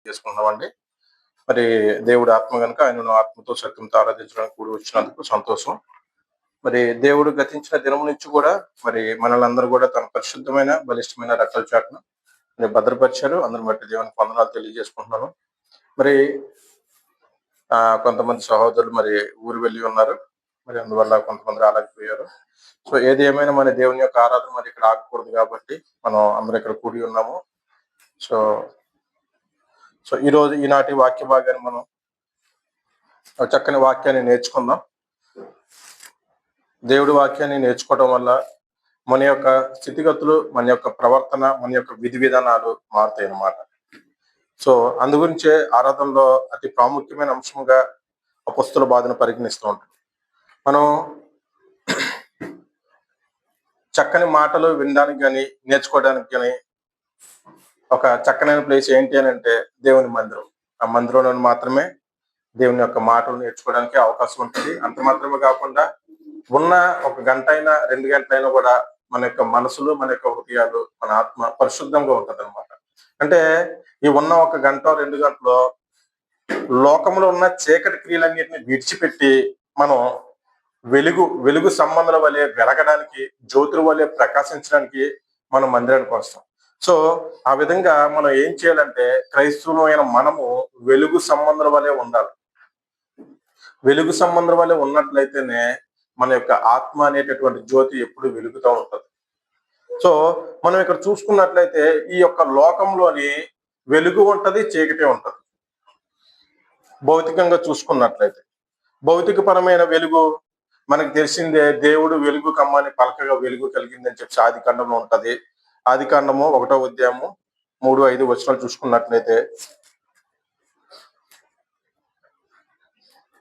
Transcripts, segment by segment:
చేసుకుంటున్నామండి. మరి దేవుడు ఆత్మ గనుక ఆయనను ఆత్మతో సత్యంతో ఆరాధించడానికి కూడి వచ్చినందుకు సంతోషం. మరి దేవుడు గతించిన దినం నుంచి కూడా మరి మనల్ని అందరూ కూడా తన పరిశుద్ధమైన బలిష్టమైన రెక్కల చాటున మరి భద్రపరిచారు. అందరిని బట్టి దేవునికి వందనాలు తెలియజేసుకుంటున్నాను. మరి కొంతమంది సహోదరులు మరి ఊరు వెళ్ళి ఉన్నారు. మరి అందువల్ల కొంతమంది రాలేకపోయారు. సో ఏది ఏమైనా మన దేవుని యొక్క ఆరాధన మరి ఇక్కడ ఆగకూడదు కాబట్టి మనం అందరం ఇక్కడ కూడి ఉన్నాము. సో సో ఈనాటి వాక్య భాగాన్ని మనం ఒక చక్కని వాక్యాన్ని నేర్చుకుందాం. దేవుడి వాక్యాన్ని నేర్చుకోవడం వల్ల మన యొక్క స్థితిగతులు, మన యొక్క ప్రవర్తన, మన యొక్క విధి విధానాలు మారుతాయి అన్నమాట. సో అందుగురించే ఆరాధనలో అతి ప్రాముఖ్యమైన అంశంగా అపొస్తల బాధను పరిగణిస్తూ ఉంటాం. మనం చక్కని మాటలు వినడానికి కానీ నేర్చుకోవడానికి కానీ ఒక చక్కనైన ప్లేస్ ఏంటి అని అంటే దేవుని మందిరం. ఆ మందిరంలో మాత్రమే దేవుని యొక్క మాటలు నేర్చుకోవడానికి అవకాశం ఉంటుంది. అంత మాత్రమే కాకుండా ఉన్న ఒక గంట అయినా 2 గంటలైనా కూడా మన యొక్క మనసులు, మన యొక్క హృదయాలు, మన ఆత్మ పరిశుద్ధంగా ఉంటది అనమాట. అంటే ఈ ఉన్న ఒక గంట 2 గంటలో లోకంలో ఉన్న చీకటి క్రియలన్నిటిని విడిచిపెట్టి మనం వెలుగు సంబంధాల వలె వెలగడానికి, జ్యోతుల వలె ప్రకాశించడానికి మనం మందిరానికి వస్తాం. సో ఆ విధంగా మనం ఏం చేయాలంటే క్రైస్తవులమైన మనము వెలుగు సంబంధాల వలె ఉండాలి. వెలుగు సంబంధం వల్ల ఉన్నట్లయితేనే మన యొక్క ఆత్మ అనేటటువంటి జ్యోతి ఎప్పుడు వెలుగుతూ ఉంటుంది. సో మనం ఇక్కడ చూసుకున్నట్లయితే ఈ యొక్క లోకంలోని వెలుగు ఉంటది, చీకటి ఉంటది. భౌతికంగా చూసుకున్నట్లయితే భౌతికపరమైన వెలుగు మనకు తెలిసిందే. దేవుడు వెలుగు కమ్మని పలకగా వెలుగు కలిగిందని చెప్పి ఆది కాండంలో ఉంటది. ఆది కాండము 1వ అధ్యాయము 3-5 వచనాలు చూసుకున్నట్లయితే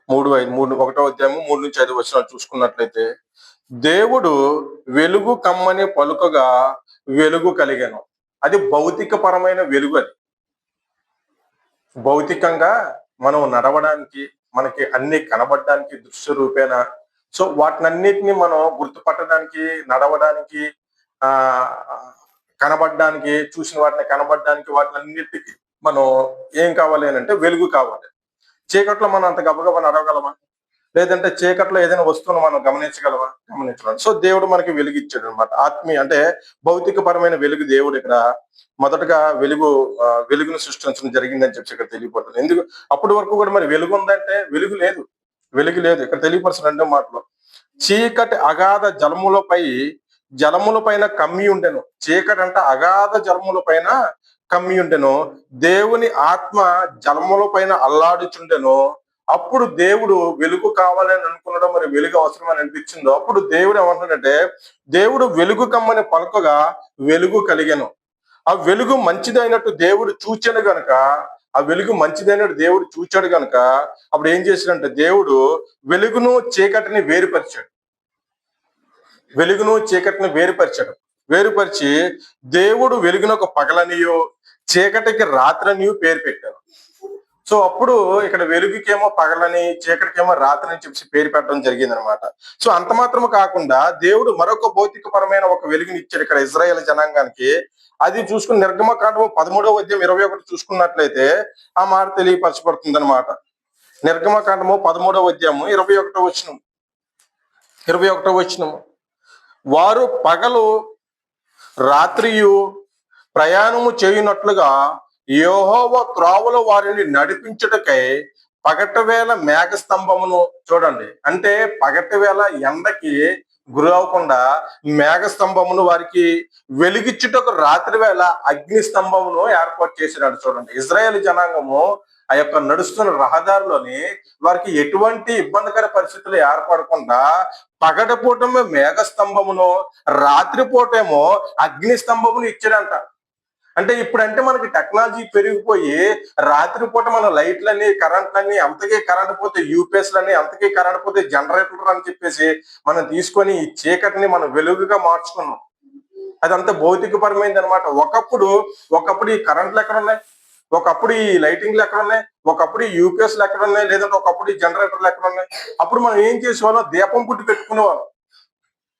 1వ అధ్యాయము 3-5 వచనాలు చూసుకున్నట్లయితే దేవుడు వెలుగు కమ్మని పలుకగా వెలుగు కలిగాను. అది భౌతిక పరమైన వెలుగు. అది భౌతికంగా మనం నడవడానికి, మనకి అన్ని కనబడడానికి దృశ్య రూపేణ. సో వాటినన్నిటిని మనం గుర్తుపట్టడానికి, నడవడానికి, ఆ కనబడడానికి, చూసిన వాటిని కనబడడానికి, వాటినన్నిటికీ మనం ఏం కావాలి అని అంటే వెలుగు కావాలి. చీకట్లో మనం అంత గబగబా నడవగలమా? లేదంటే చీకట్లో ఏదైనా వస్తువును మనం గమనించగలమా? గమనించడం. సో దేవుడు మనకి వెలుగు ఇచ్చాడు అనమాట. ఆత్మీయ అంటే భౌతిక పరమైన వెలుగు దేవుడు ఇక్కడ మొదటగా వెలుగును సృష్టించడం జరిగిందని చెప్పి ఇక్కడ తెలియపడుతుంది. ఎందుకు అప్పటి వరకు కూడా మరి వెలుగు ఉందంటే వెలుగు లేదు. ఇక్కడ తెలియపరచడం 2వ మాటలో చీకటి అగాధ జలముల పైన కమ్మి ఉండెను. చీకటి అంటే అగాధ జలముల పైన కమ్మి ఉండెను. దేవుని ఆత్మ జలముల పైన అల్లాడుచుండెను. అప్పుడు దేవుడు వెలుగు కావాలని అనుకున్నాడో, మరి వెలుగు అవసరమని అనిపించిందో, అప్పుడు దేవుడు ఏమంటున్నాడంటే దేవుడు వెలుగు కమ్మని పలకగా వెలుగు కలిగెను. ఆ వెలుగు మంచిదైనట్టు దేవుడు చూచాడు గనక, అప్పుడు ఏం చేశాడంటే దేవుడు వెలుగును చీకటిని వేరుపరిచి దేవుడు వెలుగును ఒక పగలనియో, చీకటికి రాత్రనియో పేరు పెట్టారు. సో అప్పుడు ఇక్కడ వెలుగుకేమో పగలని, చీకటికేమో రాత్రని చెప్పి పేరు పెట్టడం జరిగింది అనమాట. సో అంత మాత్రము కాకుండా దేవుడు మరొక భౌతికపరమైన ఒక వెలుగుని ఇచ్చాడు ఇక్కడ ఇజ్రాయేల్ జనాంగానికి. అది చూసుకుని నిర్గమకాండము 13వ అధ్యాయం 21 చూసుకున్నట్లయితే ఆ మాట తెలియపరచబడుతుంది అనమాట. నిర్గమకాండము 13వ అధ్యాయము 21వ వచనము వారు పగలు రాత్రియు ప్రయాణము చేయునట్లుగా యెహోవా త్రోవలో వారిని నడిపించుటకై పగటి వేళ మేఘస్తంభమును, చూడండి, అంటే పగటి వేళ ఎండకి గురవకుండా మేఘస్తంభమును, వారికి వెలిగిచ్చుటకు రాత్రి వేళ అగ్ని స్తంభమును ఏర్పాటు చేసినాడు. చూడండి, ఇజ్రాయేల్ జనాంగము ఆ యొక్క నడుస్తున్న రహదారిలోని వారికి ఎటువంటి ఇబ్బందికర పరిస్థితులు ఏర్పడకుండా పగటిపూటేమో మేఘస్తంభమును, రాత్రిపూటేమో అగ్ని స్తంభమును ఇచ్చాడంట. అంటే ఇప్పుడంటే మనకి టెక్నాలజీ పెరిగిపోయి రాత్రిపూట మన లైట్లని, కరెంట్లన్నీ, అంతకే కరెంట్ పోతే యూపీఎస్లని, అంతకే కరెంట్ పోతే జనరేటర్ అని చెప్పేసి మనం తీసుకొని ఈ చీకటిని మనం వెలుగుగా మార్చుకున్నాం. అదంతా భౌతికపరమైంది అనమాట. ఒకప్పుడు ఈ కరెంట్లు ఎక్కడ ఉన్నాయి, ఒకప్పుడు ఈ లైటింగ్లు ఎక్కడ ఉన్నాయి, ఒకప్పుడు ఈ యూపీఎస్లు ఎక్కడ ఉన్నాయి, లేదంటే ఒకప్పుడు ఈ జనరేటర్లు ఎక్కడ ఉన్నాయి. అప్పుడు మనం ఏం చేసేవాళ్ళం, దీపం పుట్టి పెట్టుకునేవాళ్ళం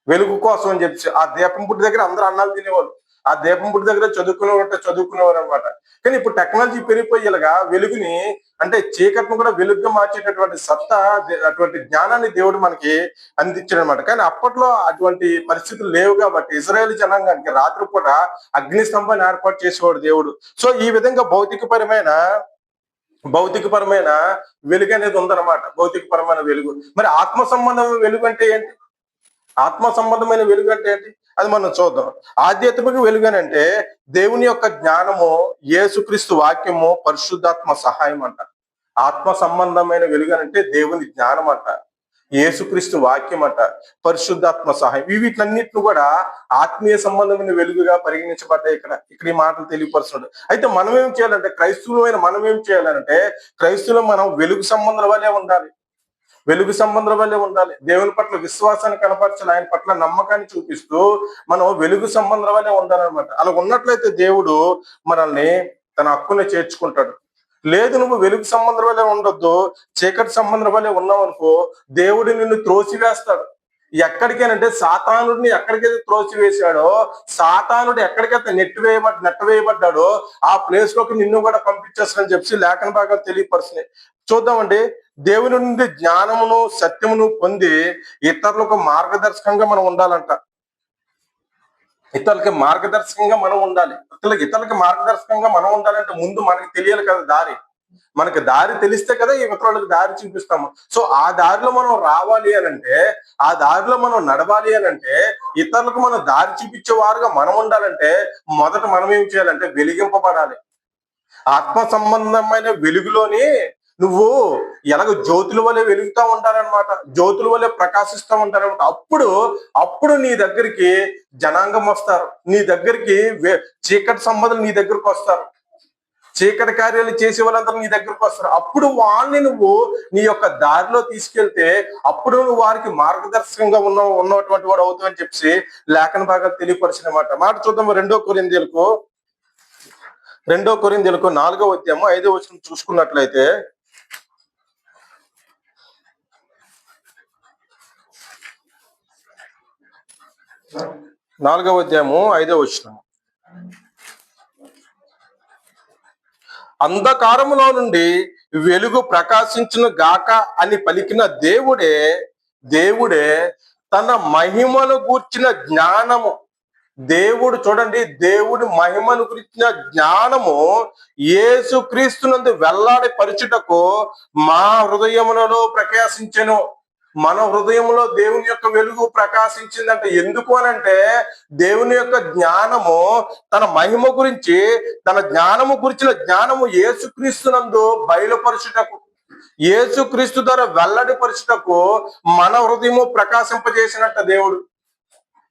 వెలుగు కోసం అని చెప్పి. ఆ దీపం పుట్టి దగ్గర అందరూ అన్నాలు తినేవాళ్ళు. ఆ దీపం పుట్టి దగ్గర చదువుకునేవారు అనమాట. కానీ ఇప్పుడు టెక్నాలజీ పెరిగిపోయేలాగా వెలుగుని అంటే చీకటిని కూడా వెలుగుగా మార్చేటటువంటి సత్తా అటువంటి జ్ఞానాన్ని దేవుడు మనకి అందించాడు అనమాట. కానీ అప్పట్లో అటువంటి పరిస్థితులు లేవు కాబట్టి ఇజ్రాయేల్ జనాంగానికి రాత్రిపూట అగ్ని స్తంభాన్ని ఏర్పాటు చేసేవాడు దేవుడు. సో ఈ విధంగా భౌతికపరమైన వెలుగు అనేది ఉందన్నమాట. భౌతికపరమైన వెలుగు. మరి ఆత్మ సంబంధమైన వెలుగు అంటే ఏంటి? ఆత్మ సంబంధమైన వెలుగు అంటే ఏంటి? అది మనం చూద్దాం. ఆధ్యాత్మిక వెలుగు అని అంటే దేవుని యొక్క జ్ఞానము, యేసుక్రీస్తు వాక్యము, పరిశుద్ధాత్మ సహాయం అంట. ఆత్మ సంబంధమైన వెలుగు అని అంటే దేవుని జ్ఞానం అంట, యేసుక్రీస్తు వాక్యం అంట, పరిశుద్ధాత్మ సహాయం. వీటిలన్నిటిని కూడా ఆత్మీయ సంబంధమైన వెలుగుగా పరిగణించబడ్డాయి. ఇక్కడ ఈ మాటలు తెలియపరుస్తున్నాడు. అయితే మనం ఏం చేయాలంటే, క్రైస్తవులమైన మనం ఏం చేయాలంటే, క్రైస్తవులు మనం వెలుగు సంబంధం వల్లే ఉండాలి. వెలుగు సంబంధం వల్లే ఉండాలి. దేవుని పట్ల విశ్వాసాన్ని కనపరచాలి. ఆయన పట్ల నమ్మకాన్ని చూపిస్తూ మనం వెలుగు సంబంధం వల్లే ఉండాలన్నమాట. అలా ఉన్నట్లయితే దేవుడు మనల్ని తన హక్కుని చేర్చుకుంటాడు. లేదు నువ్వు వెలుగు సంబంధం వల్లే ఉండొద్దు, చీకటి సంబంధం వల్లే ఉన్నావు అనుకో, దేవుడు నిన్ను త్రోసివేస్తాడు. ఎక్కడికేనంటే సాతానుడిని ఎక్కడికైతే త్రోసివేశాడో, సాతానుడు ఎక్కడికైతే నెట్టవేయబడ్డాడో ఆ ప్లేస్ లోకి నిన్ను కూడా పంపించేస్తాడని చెప్పి లేఖన భాగాలు తెలియపరుస్తున్నాయి. చూద్దామండి. దేవుని నుండి జ్ఞానమును సత్యమును పొంది ఇతరులకు మార్గదర్శకంగా మనం ఉండాలంట. ఇతరులకి మార్గదర్శకంగా మనం ఉండాలి. ఇతరులకి మార్గదర్శకంగా మనం ఉండాలంటే ముందు మనకి తెలియాలి కదా దారి. మనకి దారి తెలిస్తే కదా ఈ ఇతరులకు దారి చూపిస్తాము. సో ఆ దారిలో మనం రావాలి అనంటే, ఆ దారిలో మనం నడవాలి అనంటే, ఇతరులకు మనం దారి చూపించే వారుగా మనం ఉండాలంటే మొదట మనం ఏం చేయాలంటే వెలిగింపబడాలి. ఆత్మ సంబంధమైన వెలుగులోని నువ్వు ఎలాగ జ్యోతుల వల్లే వెలుగుతూ ఉంటారనమాట. జ్యోతుల వల్లే ప్రకాశిస్తూ ఉంటారనమాట. అప్పుడు నీ దగ్గరికి జనాంగం వస్తారు. నీ దగ్గరికి చీకటి సంబంధులు నీ దగ్గరకు వస్తారు. చీకటి కార్యాలు చేసే వాళ్ళందరూ నీ దగ్గరకు వస్తారు. అప్పుడు వాళ్ళని నువ్వు నీ యొక్క దారిలో తీసుకెళ్తే అప్పుడు నువ్వు వారికి మార్గదర్శకంగా ఉన్నటువంటి వాడు అవుతావు అని చెప్పి లేఖన భాగాలు తెలియపరిచిన మాట చూద్దాం. 2 కొరింథీయులకు 4వ అధ్యాయము 5వ వచనం చూసుకున్నట్లయితే, 4వ అధ్యాయము 5వ వచనం, అంధకారములో నుండి వెలుగు ప్రకాశించును గాక అని పలికిన దేవుడే తన మహిమను గూర్చిన జ్ఞానము, దేవుడు చూడండి, దేవుడి మహిమను గురించిన జ్ఞానము యేసుక్రీస్తునందు వెల్లాడి పరచుటకు మా హృదయములలో ప్రకాశించెను. మన హృదయంలో దేవుని యొక్క వెలుగు ప్రకాశించిందంటే ఎందుకు అనంటే, దేవుని యొక్క జ్ఞానము, తన మహిమ గురించి, తన జ్ఞానము గురించిన జ్ఞానము యేసుక్రీస్తునందు బయలుపరచుటకు, యేసుక్రీస్తు ద్వారా వెల్లడిపరచుటకు మన హృదయము ప్రకాశింపజేసినట్ట దేవుడు.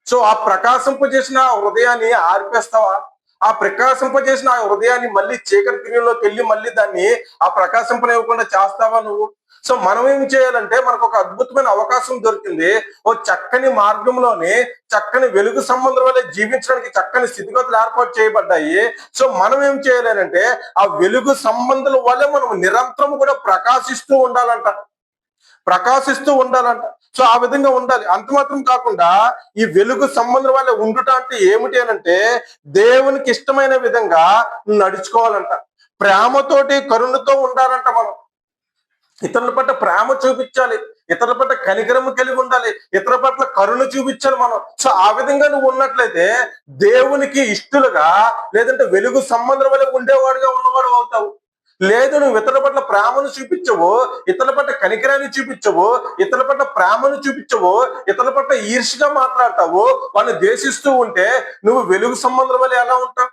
సో ఆ ప్రకాశింపజేసిన హృదయాన్ని ఆర్పేస్తావా? ఆ ప్రకాశింపజేసిన ఆ హృదయాన్ని మళ్ళీ చీకటి క్రియలోకి వెళ్ళి మళ్ళీ దాన్ని ఆ ప్రకాశింపనివ్వకుండా చేస్తావా నువ్వు? సో మనం ఏం చేయాలంటే, మనకు ఒక అద్భుతమైన అవకాశం దొరికింది. ఓ చక్కని మార్గంలోని చక్కని వెలుగు సంబంధం వల్ల జీవించడానికి చక్కని స్థితిగతులు ఏర్పాటు చేయబడ్డాయి. సో మనం ఏం చేయాలంటే, ఆ వెలుగు సంబంధం వల్ల మనం నిరంతరం కూడా ప్రకాశిస్తూ ఉండాలంట. సో ఆ విధంగా ఉండాలి. అంత మాత్రం కాకుండా ఈ వెలుగు సంబంధం వల్ల ఉండుట అంటే ఏమిటి అనంటే, దేవునికి ఇష్టమైన విధంగా నడుచుకోవాలంట. ప్రేమతోటి కరుణతో ఉండాలంట. మనం ఇతరుల పట్ల ప్రేమ చూపించాలి, ఇతరుల పట్ల కనికరము కలిగి ఉండాలి, ఇతరుల పట్ల కరుణ చూపించాలి మనం. సో ఆ విధంగా నువ్వు ఉన్నట్లయితే దేవునికి ఇష్టలుగా, లేదంటే వెలుగు సంబంధం వల్ల ఉండేవాడుగా ఉన్నవాడు అవుతావు. లేదు నువ్వు ఇతరుల పట్ల ప్రేమను చూపించవు, ఇతరుల పట్ల కనికరాన్ని చూపించవు, ఇతరుల పట్ల ప్రేమను చూపించవు, ఇతరుల పట్ల ఈర్ష్యగా మాట్లాడతావు, వాళ్ళని ద్వేషిస్తూ ఉంటే నువ్వు వెలుగు సంబంధం వల్ల ఎలా ఉంటావు?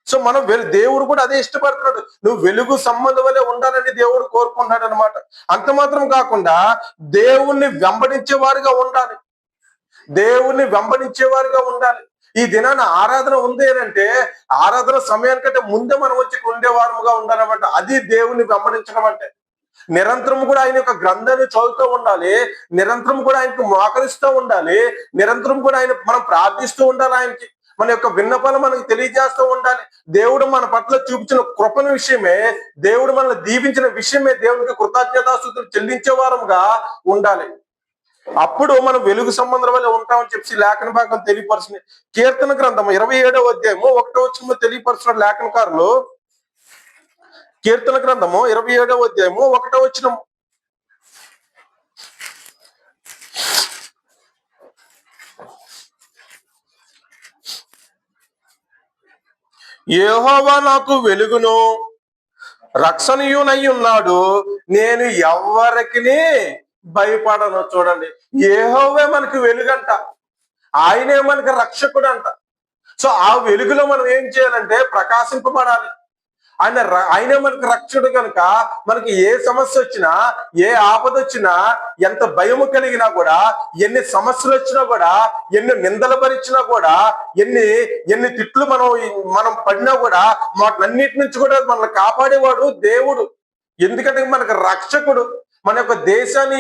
సో మనం దేవుడు కూడా అదే ఇష్టపడుతున్నాడు. నువ్వు వెలుగు సంబంధం వల్లే ఉండాలని దేవుడు కోరుకుంటున్నాడు అనమాట. అంత మాత్రం కాకుండా దేవుణ్ణి వెంబడించేవారుగా ఉండాలి. ఈ దినాన ఆరాధన ఉంది అంటే, ఆరాధన సమయానికంటే ముందే మనం వచ్చి ఉండేవారముగా ఉండాలన్నమాట. అది దేవుణ్ణి వెంబడించడం అంటే. నిరంతరం కూడా ఆయన యొక్క గ్రంథాన్ని చదువుతూ ఉండాలి, నిరంతరం కూడా ఆయనకు మోకరిస్తూ ఉండాలి, నిరంతరం కూడా మనం ప్రార్థిస్తూ ఉండాలి. ఆయనకి మన యొక్క విన్నపాలు మనకి తెలియజేస్తూ ఉండాలి. దేవుడు మన పట్ల చూపించిన కృపణ విషయమే, దేవుడు మనల్ని దీవించిన విషయమే దేవునికి కృతజ్ఞతాస్తుతులు చెల్లించే వారముగా ఉండాలి. అప్పుడు మనం వెలుగు సంబంధం వల్ల ఉంటామని చెప్పి లేఖన భాగం తెలియపరుచుంది. కీర్తన గ్రంథం 27వ అధ్యాయము 1వ వచనంలో తెలియపరుచున్న లేఖనకారులు, కీర్తన గ్రంథము 27వ అధ్యాయము 1వ వచనం, యెహోవా నాకు వెలుగును రక్షణయునై ఉన్నాడు, నేను ఎవరికి భయపడను. చూడండి, యెహోవే మనకి వెలుగంట, ఆయనే మనకి రక్షకుడు అంట. సో ఆ వెలుగులో మనం ఏం చేయాలంటే ప్రకాశింపబడాలి. ఆయనే మనకి రక్షకుడు కనుక మనకి ఏ సమస్య వచ్చినా, ఏ ఆపద వచ్చినా, ఎంత భయము కలిగినా కూడా, ఎన్ని సమస్యలు వచ్చినా కూడా, ఎన్ని నిందలు భరించినా కూడా, ఎన్ని ఎన్ని తిట్లు మనం పడినా కూడా, వాటినన్నిటి నుంచి కూడా మనల్ని కాపాడేవాడు దేవుడు. ఎందుకంటే మనకు రక్షకుడు. మన యొక్క దేశాన్ని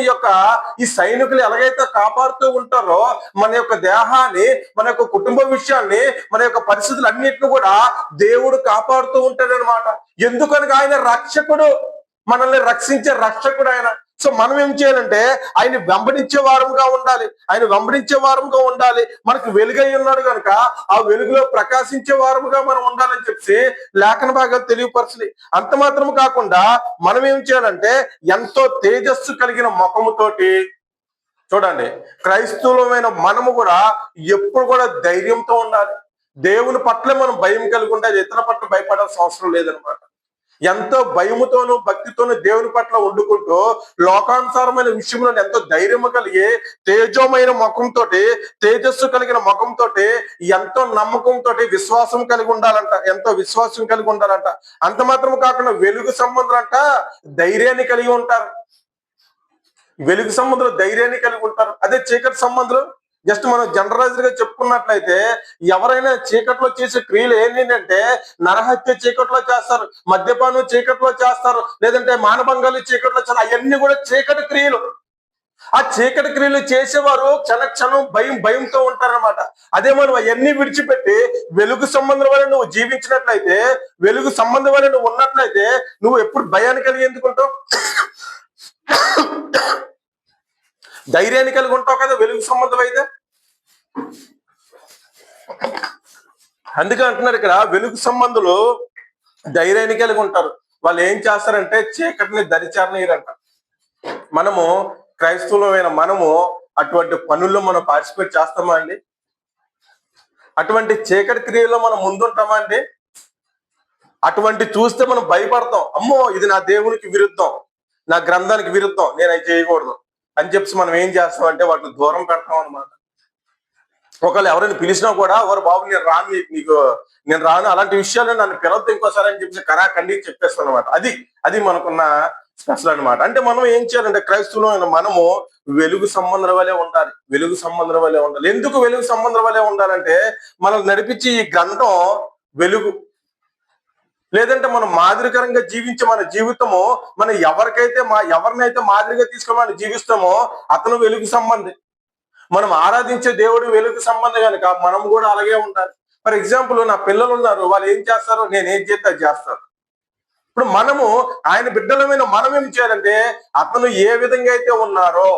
ఈ సైనికులు ఎలాగైతే కాపాడుతూ ఉంటారో, మన యొక్క దేహాన్ని, మన యొక్క కుటుంబ విషయాన్ని, మన యొక్క పరిస్థితులు అన్నిటిని కూడా దేవుడు కాపాడుతూ ఉంటాడనమాట. ఎందుకనగా ఆయన రక్షకుడు, మనల్ని రక్షించే రక్షకుడు ఆయన. సో మనం ఏం చేయాలంటే ఆయన వెంబడించే వారంగా ఉండాలి, ఆయన వెంబడించే వారంగా ఉండాలి. మనకు వెలుగై ఉన్నాడు కనుక ఆ వెలుగులో ప్రకాశించే వారముగా మనం ఉండాలని చెప్పి లేఖన భాగాలు తెలియపరచాలి. అంత మాత్రం కాకుండా మనం ఏం చేయాలంటే ఎంతో తేజస్సు కలిగిన ముఖముతోటి, చూడండి, క్రైస్తవులమైన మనము కూడా ఎప్పుడు కూడా ధైర్యంతో ఉండాలి. దేవుని పట్ల మనం భయం కలిగి ఉండాలి, ఇతర పట్ల భయపడాల్సిన అవసరం లేదనమాట. ఎంతో భయముతోనూ భక్తితోనూ దేవుని పట్ల వండుకుంటూ లోకానుసారమైన విషయంలో ఎంతో ధైర్యము కలిగి తేజోమైన ముఖంతో, తేజస్సు కలిగిన ముఖంతో, ఎంతో నమ్మకంతో విశ్వాసం కలిగి ఉండాలంట, ఎంతో విశ్వాసం కలిగి ఉండాలంట. అంత మాత్రం కాకుండా వెలుగు సంబంధం అంట ధైర్యాన్ని కలిగి ఉంటారు. వెలుగు సంబంధులు ధైర్యాన్ని కలిగి ఉంటారు. అదే చీకటి సంబంధులు జస్ట్ మనం జనరలైజ్ గా చెప్పుకున్నట్లయితే, ఎవరైనా చీకట్లో చేసే క్రియలు ఏంటంటే నరహత్య చీకట్లో చేస్తారు, మద్యపానం చీకట్లో చేస్తారు, లేదంటే మానభంగాలు చీకట్లో చేస్తారు. అవన్నీ కూడా చీకటి క్రియలు. ఆ చీకటి క్రియలు చేసేవారు క్షణం భయంతో ఉంటారనమాట. అదే మనం అవన్నీ విడిచిపెట్టి వెలుగు సంబంధం వల్ల నువ్వు జీవించినట్లయితే, వెలుగు సంబంధం వల్ల నువ్వు ఉన్నట్లయితే, నువ్వు ఎప్పుడు భయాన్ని కలిగి ఎందుకుంటావు? ధైర్యాన్ని కలిగి ఉంటావు కదా వెలుగు సంబంధం అయితే. అందుకే అంటున్నారు ఇక్కడ, వెలుగు సంబంధులు ధైర్యాన్ని కలిగి ఉంటారు. వాళ్ళు ఏం చేస్తారంటే చీకటిని దరిచారనీయరంట. మనము క్రైస్తవులమైన మనము అటువంటి పనుల్లో మనం పార్టిసిపేట్ చేస్తామా అండి? అటువంటి చీకటి క్రియలో మనం ముందుంటామా అండి? అటువంటి చూస్తే మనం భయపడతాం. అమ్మో, ఇది నా దేవునికి విరుద్ధం, నా గ్రంథానికి విరుద్ధం, నేను అది చేయకూడదు అని చెప్పి మనం ఏం చేస్తామంటే వాటిని దూరం పెడతాం అనమాట. ఒకవేళ ఎవరైనా పిలిచినా కూడా, ఎవరు బాబు నేను రాను, అలాంటి విషయాలు నన్ను పిలవద్దు ఇంకోసారి అని చెప్పి కరాఖండి చెప్పేస్తాను అనమాట. అది మనకున్న స్పెషల్ అనమాట. అంటే మనం ఏం చేయాలంటే క్రైస్తవులు మనము వెలుగు సంబంధం వల్లే ఉండాలి, వెలుగు సంబంధం వల్లే ఉండాలి. ఎందుకు వెలుగు సంబంధం వల్లే ఉండాలంటే, మనం నడిపించి ఈ గ్రంథం వెలుగు. లేదంటే మనం మాదిరికరంగా జీవించే మన జీవితము, మనం ఎవరినైతే మాదిరిగా తీసుకొని మనం జీవిస్తామో అతను వెలుగు సంబంధి. మనం ఆరాధించే దేవుడు వెలుగు సంబంధం కనుక మనం కూడా అలాగే ఉండాలి. ఫర్ ఎగ్జాంపుల్, నా పిల్లలు ఉన్నారు, వాళ్ళు ఏం చేస్తారు, నేను ఏం చేస్తే అది చేస్తారు. ఇప్పుడు ఆయన బిడ్డలమైన మనం ఏం చేయాలంటే, అతను ఏ విధంగా అయితే ఉన్నారో,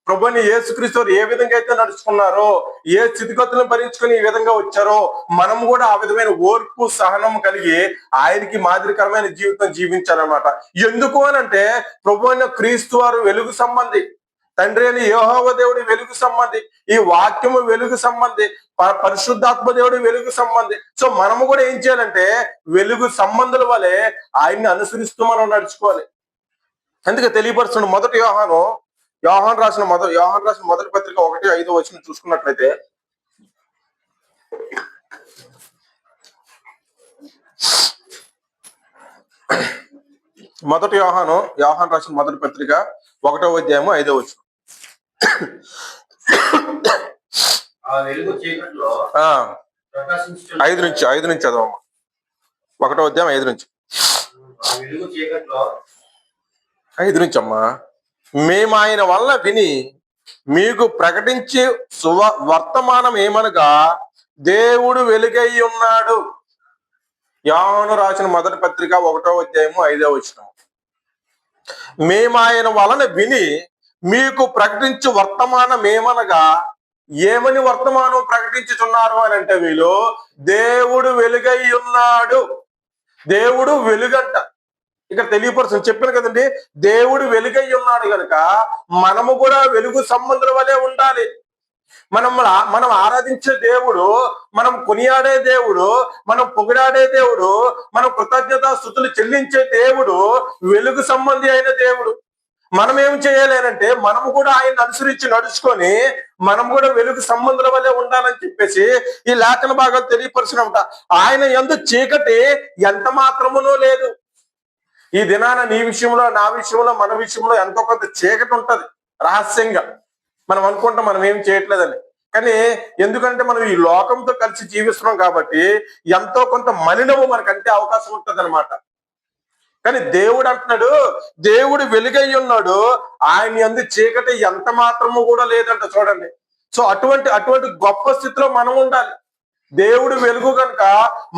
ప్రభుని యేసుక్రీస్తు ఏ విధంగా అయితే నడుచుకున్నారో, ఏ స్థితిగతులను భరించుకొని ఈ విధంగా వచ్చారో, మనం కూడా ఆ విధమైన ఓర్పు సహనం కలిగి ఆయనకి మాదిరికరమైన జీవితం జీవించాలన్నమాట. ఎందుకు అనంటే, ప్రభువైన క్రీస్తు వారు వెలుగు సంబంధి, తండ్రి అని యెహోవా దేవుడి వెలుగు సంబంధి, ఈ వాక్యము వెలుగు సంబంధి, పరిశుద్ధాత్మ దేవుడి వెలుగు సంబంధి. సో మనము కూడా ఏం చేయాలంటే వెలుగు సంబంధుల వలె ఆయన్ని అనుసరిస్తూ మనం నడుచుకోవాలి. అందుకే తెలియపరుస్తున్న మొదటి యోహాను రాసిన మొదటి పత్రిక 1:5 చూసుకున్నట్లయితే, మొదటి యోహాను రాసిన మొదటి పత్రిక 1వ అధ్యాయము 5వ వచనం. 5 నుంచి చదవమ్మా. 1వ అధ్యాయం 5 నుంచి. 5 నుంచి అమ్మా. మేము ఆయన వల్ల విని మీకు ప్రకటించి వర్తమానం ఏమనగా, దేవుడు వెలుగై ఉన్నాడు. యోహాను రాసిన మొదటి పత్రిక 1వ అధ్యాయము 5వ వచనం. మేము ఆయన వలన విని మీకు ప్రకటించు వర్తమానం ఏమనగా, ఏమని వర్తమానం ప్రకటించుచున్నారు అని అంటే, వీళ్ళు దేవుడు వెలుగై ఉన్నాడు, దేవుడు వెలుగంట. ఇక్కడ తెలియపరుస్తుంది, చెప్పాను కదండి, దేవుడు వెలుగై ఉన్నాడు కనుక మనము కూడా వెలుగు సంబంధుల వలె ఉండాలి. మనం ఆరాధించే దేవుడు, మనం కొనియాడే దేవుడు, మనం పొగిడాడే దేవుడు, మనం కృతజ్ఞతా స్తుతులు చెల్లించే దేవుడు వెలుగు సంబంధి అయిన దేవుడు. మనం ఏం చేయాలి అంటే, మనము కూడా ఆయన అనుసరించి నడుచుకొని మనం కూడా వెలుగు సంబంధుల వల్లే ఉండాలని చెప్పేసి ఈ లేఖన భాగాలు తెలియపరిచినమాట. ఆయన యందు చీకటి ఎంత మాత్రమునూ లేదు. ఈ దినాన నీ విషయంలో, నా విషయంలో, మన విషయంలో ఎంతో కొంత చీకటి ఉంటది రహస్యంగా. మనం అనుకుంటాం మనం ఏం చేయట్లేదని, కానీ ఎందుకంటే మనం ఈ లోకంతో కలిసి జీవిస్తున్నాం కాబట్టి ఎంతో కొంత మలినము మనకంటే అవకాశం ఉంటది అనమాట. కానీ దేవుడు అంటున్నాడు, దేవుడు వెలుగై ఉన్నాడు, ఆయన యందు చీకటి ఎంత మాత్రము కూడా లేదంట. చూడండి, సో అటువంటి గొప్ప స్థితిలో మనం ఉండాలి. దేవుడు వెలుగు కనుక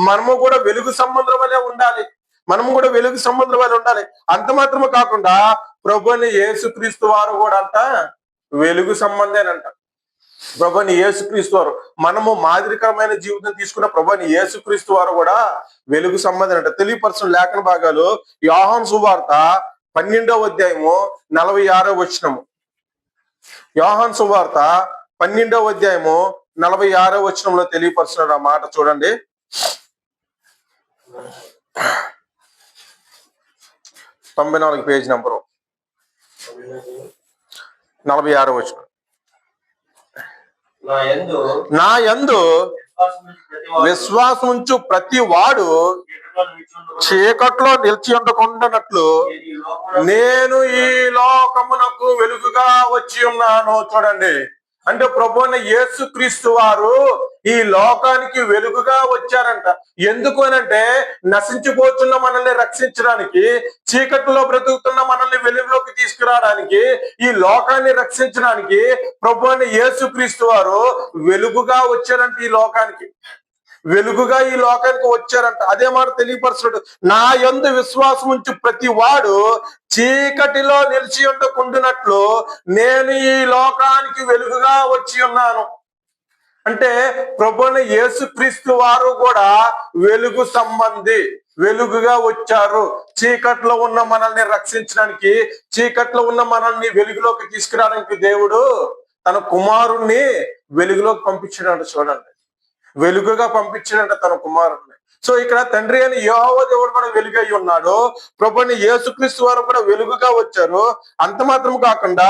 మనము కూడా వెలుగు సంబంధం వల్లే ఉండాలి. మనము కూడా వెలుగు సంబంధం వల్ల ఉండాలి. అంత మాత్రమే కాకుండా ప్రభుని యేసుక్రీస్తు వారు కూడా అంట వెలుగు సంబంధేనంట. ప్రభుని యేసుక్రీస్తు వారు, మనము మాదిరికరమైన జీవితం తీసుకున్న ప్రభుని యేసుక్రీస్తు వారు కూడా వెలుగు సంబంధం అంట. తెలియపరచిన లేఖన భాగాలు యోహాను సువార్త 12వ అధ్యాయము 46వ వచనము. యోహాను సువార్త 12వ అధ్యాయము 46వ వచనంలో తెలియపరుస్తున్నాడు ఆ మాట. చూడండి, 94 పేజ్ నంబరు 46వ వచనం. నా యందు విశ్వాసం ఉంచు ప్రతి వాడు చీకట్లో నిలిచి ఉండకుండానట్లు నేను ఈ లోకమునకు వెలుగుగా వచ్చి ఉన్నాను. చూడండి, అంటే ప్రభువైన యేసుక్రీస్తు వారు ఈ లోకానికి వెలుగుగా వచ్చారంట. ఎందుకు అనంటే, నశించిపోతున్న మనల్ని రక్షించడానికి, చీకటిలో బ్రతుకుతున్న మనల్ని వెలుగులోకి తీసుకురావడానికి, ఈ లోకాన్ని రక్షించడానికి ప్రభువైన యేసుక్రీస్తు వారు వెలుగుగా వచ్చారంట. ఈ లోకానికి వెలుగుగా ఈ లోకానికి వచ్చారంట. అదే మాట తెలియపరచుడు, నా యందు విశ్వాసం ఉంచి ప్రతి వాడు చీకటిలో నిలిచి ఉండకుండానట్లు నేను ఈ లోకానికి వెలుగుగా వచ్చి ఉన్నాను. అంటే ప్రభువైన యేసుక్రీస్తు వారు కూడా వెలుగు సంబంధి, వెలుగుగా వచ్చారు. చీకట్లో ఉన్న మనల్ని రక్షించడానికి, చీకట్లో ఉన్న మనల్ని వెలుగులోకి తీసుకురావడానికి దేవుడు తన కుమారుణ్ణి వెలుగులోకి పంపించాడంట. చూడండి, వెలుగుగా పంపించాడంట తన కుమారుణ్ణి. సో ఇక్కడ తండ్రి అని యెహోవా దేవుడు కూడా వెలుగై ఉన్నాడు, ప్రభువైన యేసుక్రీస్తు వారు కూడా వెలుగుగా వచ్చారు. అంత మాత్రం కాకుండా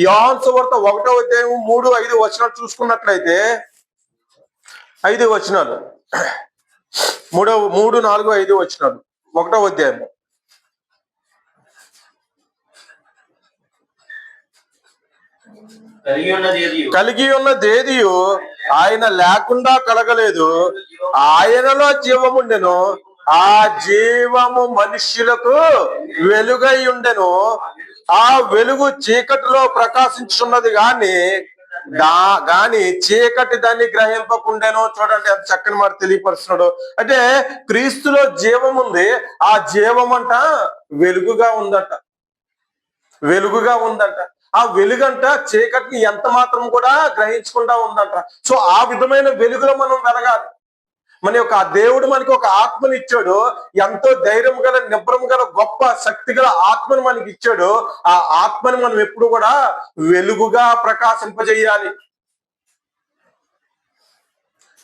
యోహాను సువార్త 1వ అధ్యాయం 3, 5 వచనాలు చూసుకున్నట్లయితే, 5 వచనాలు, 3, 4, 5 వచనాలు 1వ అధ్యాయము. కలిగి ఉన్నదేదియు ఆయన లేకుండా కలగలేదు, ఆయనలో జీవముండెను, ఆ జీవము మనుష్యులకు వెలుగై ఉండెను, ఆ వెలుగు చీకటిలో ప్రకాశించున్నది గాని చీకటి దాన్ని గ్రహింపకుండెను. చూడండి, అది చక్కని మాట తెలియపరుస్తున్నాడు. అంటే క్రీస్తులో జీవం ఉంది, ఆ జీవం అంట వెలుగుగా ఉందట, వెలుగుగా ఉందంట. ఆ వెలుగంట చీకటిని ఎంత మాత్రం కూడా గ్రహించకుండా ఉందంట. సో ఆ విధమైన వెలుగులో మనం వెలగాలి. మన యొక్క ఆ దేవుడు మనకి ఒక ఆత్మని ఇచ్చాడు, ఎంతో ధైర్యం గల, నిబ్రం గల, గొప్ప శక్తి గల ఆత్మను మనకి ఇచ్చాడు. ఆ ఆత్మని మనం ఎప్పుడు కూడా వెలుగుగా ప్రకాశింపజేయాలి.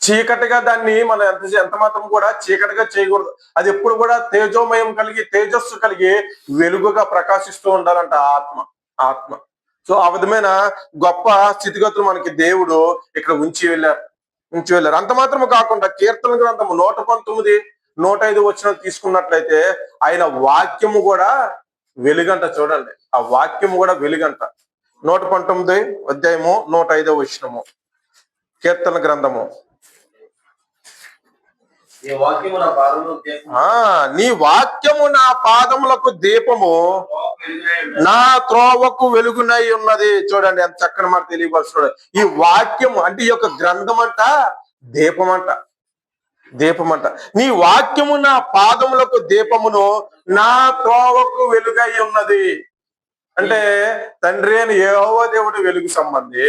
చీకటిగా దాన్ని మనం ఎంత మాత్రం కూడా చీకటిగా చేయకూడదు. అది ఎప్పుడు కూడా తేజోమయం కలిగి, తేజస్సు కలిగి వెలుగుగా ప్రకాశిస్తూ ఉండాలంట ఆత్మ. సో ఆ విధమైన గొప్ప స్థితిగతులు మనకి దేవుడు ఇక్కడ ఉంచి వెళ్ళారు. అంత మాత్రము కాకుండా కీర్తన గ్రంథము 119, 105 వచనం తీసుకున్నట్లయితే ఆయన వాక్యము కూడా వెలుగంట. చూడండి, ఆ వాక్యము కూడా వెలుగంట. 119 అధ్యాయము 105 వచనము కీర్తన గ్రంథము. నీ వాక్యము నా పాదములకు దీపము, నా త్రోవకు వెలుగునై ఉన్నది. చూడండి, ఎంత చక్కని మాట తెలియపరుస్తున్నాడు. ఈ వాక్యము అంటే ఈ యొక్క గ్రంథం అంట దీపమంట. నీ వాక్యము నా పాదములకు దీపమును, నా త్రోవకు వెలుగై ఉన్నది. అంటే తండ్రి అని యెహోవా దేవుడు వెలుగు సంబంధి,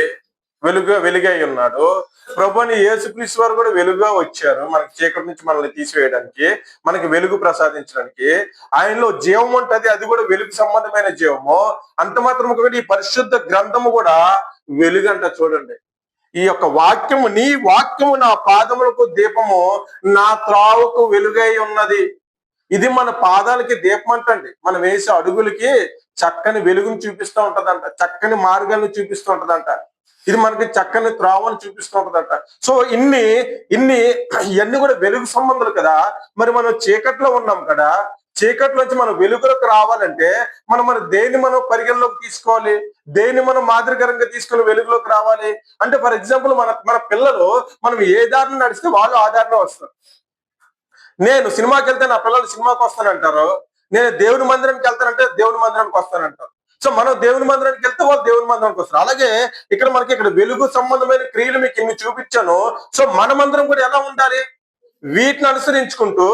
వెలుగై ఉన్నాడు. ప్రభు అని యేసుక్రీస్తు వారు కూడా వెలుగుగా వచ్చారు, మనకి చీకటి నుంచి మనల్ని తీసివేయడానికి, మనకి వెలుగు ప్రసాదించడానికి. ఆయనలో జీవం ఉంటది, అది కూడా వెలుగు సంబంధమైన జీవము. అంత మాత్రం కూడా ఈ పరిశుద్ధ గ్రంథము కూడా వెలుగంట. చూడండి, ఈ యొక్క వాక్యము, నీ వాక్యము నా పాదములకు దీపము, నా త్రావుకు వెలుగై ఉన్నది. ఇది మన పాదాలకి దీపం అంటండి. మనం వేసే అడుగులకి చక్కని వెలుగును చూపిస్తూ ఉంటదంట, చక్కని మార్గాలను చూపిస్తూ ఉంటదంట. ఇది మనకి చక్కని త్రోవను చూపిస్తూ ఉంటదంట. సో ఇవన్నీ కూడా వెలుగు సంబంధాలు కదా. మరి మనం చీకట్లో ఉన్నాం కదా, చీకట్లోంచి మనం వెలుగులోకి రావాలంటే మన దేన్ని మనం పరిగణలోకి తీసుకోవాలి, దేన్ని మనం మాదిరికరంగా తీసుకుని వెలుగులోకి రావాలి అంటే, ఫర్ ఎగ్జాంపుల్ మన పిల్లలు మనం ఏ దారిని నడిస్తే వాళ్ళు ఆ దారిలో వస్తారు. నేను సినిమాకి వెళ్తే నా పిల్లలు సినిమాకి వస్తానంటారు, నేను దేవుని మందిరానికి వెళ్తానంటే దేవుని మందిరానికి వస్తానంటారు. సో మనం దేవుని మందిరానికి వెళ్తే వాళ్ళు దేవుని మందిరానికి వస్తారు. అలాగే ఇక్కడ వెలుగు సంబంధమైన క్రియలు మీకు ఇన్ని చూపించాను. సో మన మందిరం కూడా ఎలా ఉండాలి? వీటిని అనుసరించుకుంటూ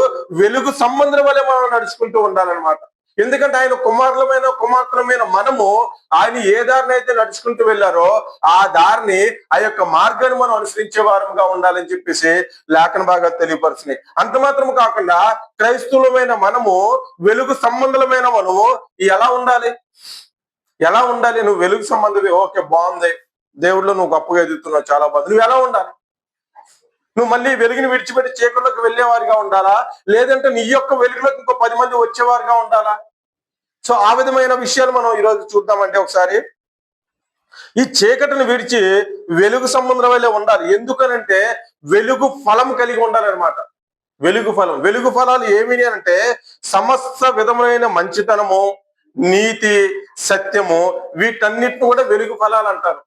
వెలుగు సంబంధం వల్లే మనం నడుచుకుంటూ ఉండాలన్నమాట. ఎందుకంటే ఆయన కుమార్తెలమైన మనము ఆయన ఏ దారిని అయితే నడుచుకుంటూ వెళ్ళారో ఆ దారిని, ఆ యొక్క మార్గాన్ని మనం అనుసరించే వారంగా ఉండాలని చెప్పేసి లేఖన బాగా తెలియపరుచున్నాయి. అంత మాత్రం కాకుండా క్రైస్తవులమైన మనము, వెలుగు సంబంధమైన మనము ఎలా ఉండాలి? నువ్వు వెలుగు సంబంధమే, ఓకే బాగుంది, దేవుళ్ళు నువ్వు గొప్పగా ఎదుగుతున్నావు, చాలా బాగుంది. నువ్వు ఎలా ఉండాలి? నువ్వు మళ్ళీ వెలుగుని విడిచిపెట్టి చీకట్లోకి వెళ్ళేవారిగా ఉండాలా, లేదంటే నీ యొక్క వెలుగులోకి ఇంకో 10 మంది వచ్చేవారుగా ఉండాలా? సో ఆ విధమైన విషయాలు మనం ఈరోజు చూద్దామంటే, ఒకసారి ఈ చీకటిని విడిచి వెలుగు సంబంధం వల్లే ఉండాలి. ఎందుకనంటే వెలుగు ఫలం కలిగి ఉండాలన్నమాట. వెలుగు ఫలాలు ఏమిటి అంటే, సమస్త విధములైన మంచితనము, నీతి, సత్యము, వీటన్నిటిని కూడా వెలుగు ఫలాలు అంటారు.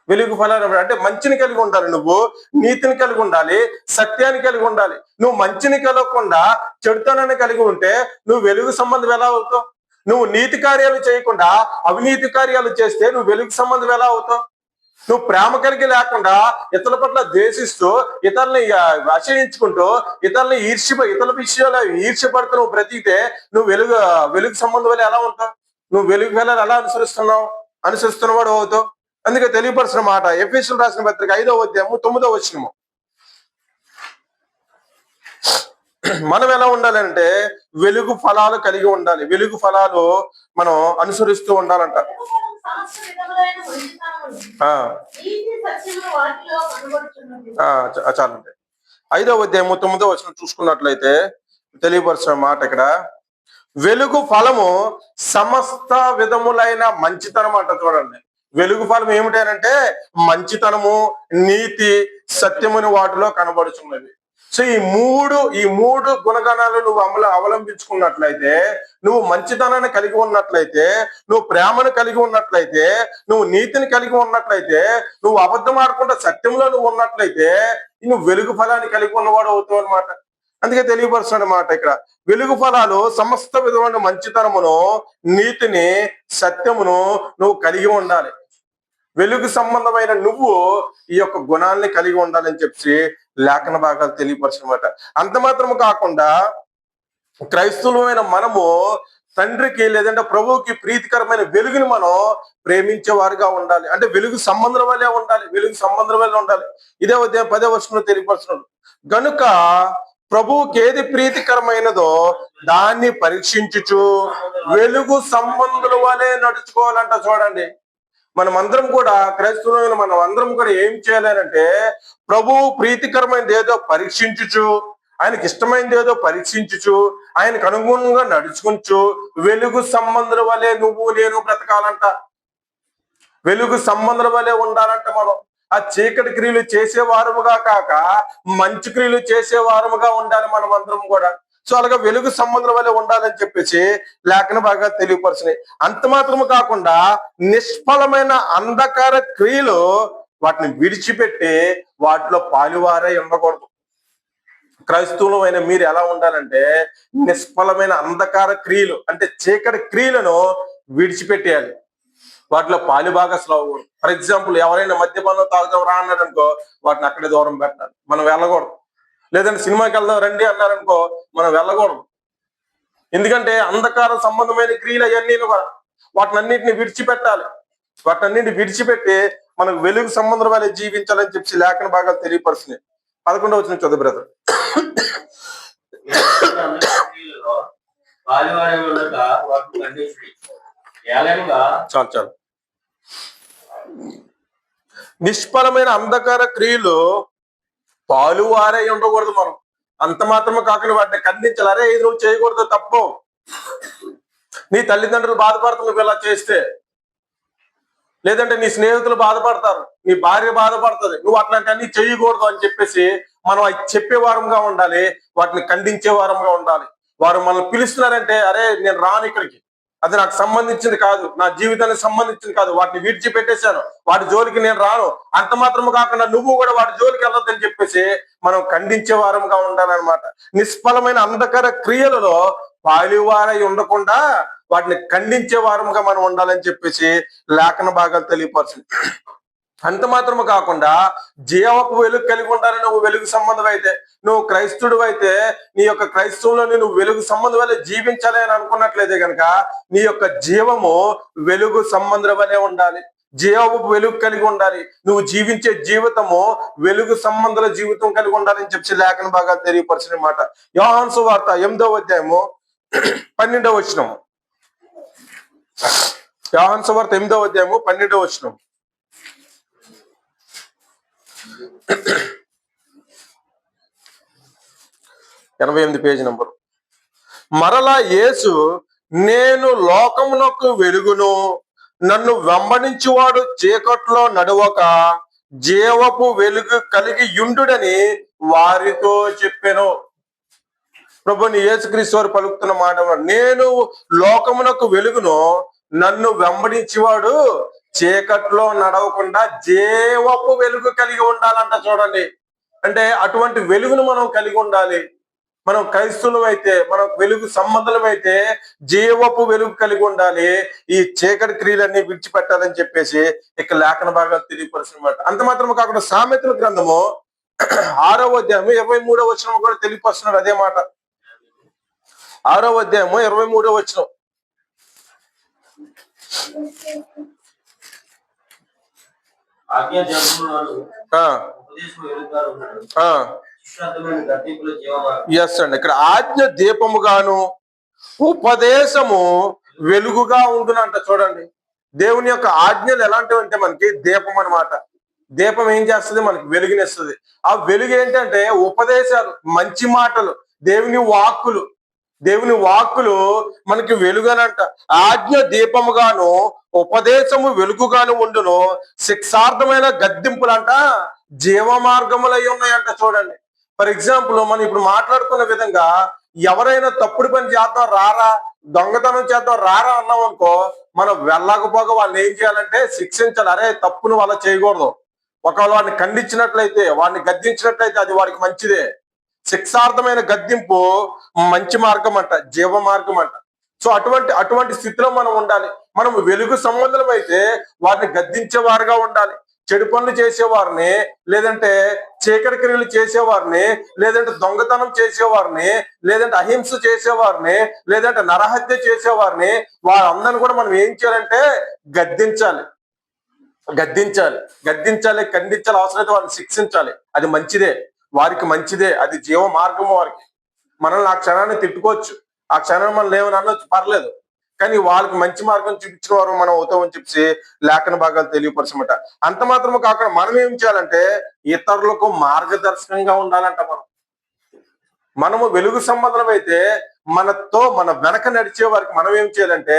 వెలుగు ఫలాలు అంటే మంచిని కలిగి ఉండాలి, నువ్వు నీతిని కలిగి ఉండాలి, సత్యాన్ని కలిగి ఉండాలి. నువ్వు మంచిని కలగకుండా చెడుతనాన్ని కలిగి ఉంటే నువ్వు వెలుగు సంబంధం ఎలా అవుతావు? నువ్వు నీతి కార్యాలు చేయకుండా అవినీతి కార్యాలు చేస్తే నువ్వు వెలుగు సంబంధం ఎలా అవుతావు? నువ్వు ప్రేమ కలిగి లేకుండా ఇతరుల పట్ల ద్వేషిస్తూ, ఇతరులని ఆశ్రయించుకుంటూ, ఇతరుల విషయాలు ఈర్ష్యపడుతూ నువ్వు బ్రతికితే నువ్వు వెలుగు సంబంధం వల్ల ఎలా ఉంటావు? నువ్వు వెలుగు వేళలు ఎలా అనుసరిస్తున్నవాడు అవుతావు. అందుకే తెలియపరిచిన మాట ఎఫెసీయులకు రాసిన పత్రిక 5వ అధ్యాయము 9వ వచనము. మనం ఎలా ఉండాలంటే వెలుగు ఫలాలు కలిగి ఉండాలి. వెలుగు ఫలాలు మనం అనుసరిస్తూ ఉండాలంట. చాలండి. 5వ అధ్యాయము 9వ వచనం చూసుకున్నట్లయితే తెలియపరిచిన మాట ఇక్కడ, వెలుగు ఫలము సమస్త విధములైన మంచితనం అంట. చూడండి, వెలుగు ఫలం ఏమిటంటే మంచితనము, నీతి, సత్యముని వాటిలో కనబడుచున్నది. సో ఈ మూడు గుణగణాలు నువ్వు అవలంబించుకున్నట్లయితే, నువ్వు మంచితనాన్ని కలిగి ఉన్నట్లయితే, నువ్వు ప్రేమను కలిగి ఉన్నట్లయితే, నువ్వు నీతిని కలిగి ఉన్నట్లయితే, నువ్వు అబద్ధం ఆడకుండా సత్యంలో నువ్వు ఉన్నట్లయితే, నువ్వు వెలుగు ఫలాన్ని కలిగి ఉన్నవాడు అవుతావు అనమాట. అందుకే తెలియపరుస్తున్న మాట ఇక్కడ, వెలుగు ఫలాలు సమస్త విధమైన మంచితనమును, నీతిని, సత్యమును నువ్వు కలిగి ఉండాలి. వెలుగు సంబంధమైన నువ్వు ఈ యొక్క గుణాలని కలిగి ఉండాలని చెప్పి లేఖన భాగాలు తెలియపరచనమాట. అంత మాత్రము కాకుండా క్రైస్తవులమైన మనము తండ్రికి లేదంటే ప్రభువుకి ప్రీతికరమైన వెలుగుని మనం ప్రేమించే వారుగా ఉండాలి. అంటే వెలుగు సంబంధం వల్లే ఉండాలి. ఇదే ఉదయం 10వ వచనంలో తెలియపరచున్నాడు, గనుక ప్రభువుకి ఏది ప్రీతికరమైనదో దాన్ని పరీక్షించుచు వెలుగు సంబంధుల వలె నడుచుకోవాలంట. చూడండి, మనమందరం కూడా క్రైస్తవులైన మనం అందరం కూడా ఏం చేయాలంటే, ప్రభువు ప్రీతికరమైనది ఏదో పరీక్షించుచు, ఆయనకి ఇష్టమైనది ఏదో పరీక్షించుచు, ఆయనకు అనుగుణంగా నడుచుకుంటూ వెలుగు సంబంధుల వలె నువ్వు నేను బ్రతకాలంట. వెలుగు సంబంధుల వలె ఉండాలంట. మనం ఆ చీకటి క్రియలు చేసేవారముగా కాక మంచి క్రియలు చేసేవారముగా ఉండాలి మనం అందరం కూడా. సో అలాగా వెలుగు సంబంధం వల్ల ఉండాలని చెప్పేసి లేఖన బాగా తెలియపరిచినాయి. అంత మాత్రము కాకుండా నిష్ఫలమైన అంధకార క్రియలు వాటిని విడిచిపెట్టి వాటిలో పాలువారై ఉండకూడదు. క్రైస్తవులమైన మీరు ఎలా ఉండాలంటే నిష్ఫలమైన అంధకార క్రియలు అంటే చీకటి క్రియలను విడిచిపెట్టేయాలి, వాటిలో పాలుభాగస్లు అవ్వకూడదు. ఫర్ ఎగ్జాంపుల్, ఎవరైనా మద్యపానం తాగుదాం రా అన్నాడు అనుకో, వాటిని అక్కడే దూరం పెట్టాలి, మనం వెళ్ళకూడదు. లేదంటే సినిమాకి వెళ్దాం రండి అన్నారనుకో, మనం వెళ్ళకూడదు. ఎందుకంటే అంధకార సంబంధమైన క్రియలు అవన్నీ కూడా. వాటినన్నింటిని విడిచిపెట్టాలి. వాటినన్నింటిని విడిచిపెట్టి మనకు వెలుగు సంబంధం వల్ల జీవించాలని చెప్పి లేఖన భాగాలు తెలియపరుస్తున్నాయి. 11వ వచనం చదువు బ్రదర్. చాలు చాలు. నిష్ఫలమైన అంధకార క్రియలు పాలువారై ఉండకూడదు. మనం అంత మాత్రమే కాకుండా వాటిని ఖండించాలి. అరే ఇది నువ్వు చేయకూడదు, తప్పు. నీ తల్లిదండ్రులు బాధపడుతుంది నువ్వు ఇలా చేస్తే, లేదంటే నీ స్నేహితులు బాధపడతారు, నీ భార్య బాధపడుతుంది, నువ్వు అట్లాంటివన్నీ చేయకూడదు అని చెప్పేసి మనం అది చెప్పే వారంగా ఉండాలి, వాటిని ఖండించే వారంగా ఉండాలి. వారు మనల్ని పిలుస్తున్నారంటే అరే నేను రాను ఇక్కడికి, అది నాకు సంబంధించింది కాదు, నా జీవితానికి సంబంధించింది కాదు, వాటిని విడిచిపెట్టేశాను, వాటి జోలికి నేను రాను. అంత మాత్రము కాకుండా నువ్వు కూడా వాటి జోలికి వెళ్ళొద్దని చెప్పేసి మనం ఖండించే వారంగా ఉండాలన్నమాట. నిష్ఫలమైన అంధకార క్రియలలో పాలువారై ఉండకుండా వాటిని ఖండించే వారముగా మనం ఉండాలని చెప్పేసి లేఖన భాగాలు తెలియపరచింది. అంత మాత్రము కాకుండా జీవపు వెలుగు కలిగి ఉండాలని నువ్వు వెలుగు సంబంధం అయితే, నువ్వు క్రైస్తవుడు అయితే నీ యొక్క క్రైస్తవంలోని నువ్వు వెలుగు సంబంధం వల్ల జీవించాలి అని అనుకున్నట్లయితే కనుక నీ యొక్క జీవము వెలుగు సంబంధం వల్లే ఉండాలి, జీవపు వెలుగు కలిగి ఉండాలి. నువ్వు జీవించే జీవితము వెలుగు సంబంధాల జీవితం కలిగి ఉండాలని చెప్పి లేఖన భాగాలు తెలియపరిచిన మాట. యోహాను సువార్త 8వ అధ్యాయము 12వ వచనము. యోహాను సువార్త 8వ అధ్యాయము 12వ వచనం. 88 పేజీ నంబరు. మరలా యేసు, నేను లోకమునకు వెలుగును, నన్ను వెంబడించువాడు చీకట్లో నడవక జీవపు వెలుగు కలిగి యుండుడని వారితో చెప్పెను. ప్రభుని యేసుక్రీస్తు వారు పలుకుతున్న మాట, నేను లోకమునకు వెలుగును, నన్ను వెంబడించేవాడు చీకట్లో నడవకుండా జీవపు వెలుగు కలిగి ఉండాలంట. చూడండి, అంటే అటువంటి వెలుగును మనం కలిగి ఉండాలి. మనం క్రైస్తవులం అయితే, మనం వెలుగు సంబంధం అయితే జీవపు వెలుగు కలిగి ఉండాలి. ఈ చీకటి క్రియలన్నీ విడిచిపెట్టాలని చెప్పేసి ఇక లేఖన భాగాలు తెలియపరుస్తున్నమాట. అంత మాత్రమే కాకుండా సామెతల గ్రంథము 6వ అధ్యాయము 23వ వచనం కూడా తెలియపరుస్తున్నాడు అదే మాట. 6వ అధ్యాయము 23వ వచనం. ఎస్ అండి, ఇక్కడ ఆజ్ఞ దీపముగాను ఉపదేశము వెలుగుగా ఉండునంట. చూడండి, దేవుని యొక్క ఆజ్ఞలు ఎలాంటివి అంటే మనకి దీపం అన్నమాట. దీపం ఏం చేస్తుంది? మనకి వెలుగునిస్తుంది. ఆ వెలుగు ఏంటంటే ఉపదేశాలు, మంచి మాటలు, దేవుని వాక్కులు. దేవుని వాక్కులు మనకి వెలుగనంట. ఆజ్ఞ దీపముగాను ఉపదేశము వెలుగుగాను ఉండును, శిక్షార్థమైన గద్దింపులంట జీవ మార్గములై ఉన్నాయంట. చూడండి, ఫర్ ఎగ్జాంపుల్ మనం ఇప్పుడు మాట్లాడుకున్న విధంగా ఎవరైనా తప్పుడు పని చేద్దాం రారా, దొంగతనం చేద్దాం రారా అన్నాం అనుకో, మనం వెళ్ళకపోగా వాళ్ళని ఏం చేయాలంటే శిక్షించాలి. అరే తప్పును వాళ్ళ చేయకూడదు. ఒకవేళ వాడిని ఖండించినట్లయితే, వాడిని గద్దించినట్లయితే అది వాడికి మంచిదే. శిక్షార్థమైన గద్దింపు మంచి మార్గం అంట, జీవ మార్గం అంట. సో అటువంటి స్థితిలో మనం ఉండాలి. మనం వెలుగు సంబంధం అయితే వారిని గద్దించేవారుగా ఉండాలి. చెడు పనులు చేసేవారిని, లేదంటే చీకటి క్రియలు చేసేవారిని, లేదంటే దొంగతనం చేసేవారిని, లేదంటే అహింస చేసేవారిని, లేదంటే నరహత్య చేసేవారిని, వారందరిని కూడా మనం ఏం చేయాలంటే గద్దించాలి, ఖండించాలి, అవసరమైతే వారిని శిక్షించాలి. అది మంచిదే, వారికి మంచిదే, అది జీవ మార్గము వారికి. మనల్ని ఆ క్షణాన్ని తిట్టుకోవచ్చు, ఆ క్షణాన్ని మనం లేవని అనొచ్చు, పర్లేదు, కానీ వాళ్ళకి మంచి మార్గం చూపించిన వారు మనం అవుతామని చెప్పి లేఖన భాగాలు తెలియపరచమాట. అంత మాత్రమే కాకుండా మనం ఏం చేయాలంటే ఇతరులకు మార్గదర్శకంగా ఉండాలంట. మనము వెలుగు సంబంధం అయితే మన వెనక నడిచే వారికి మనం ఏం చేయాలంటే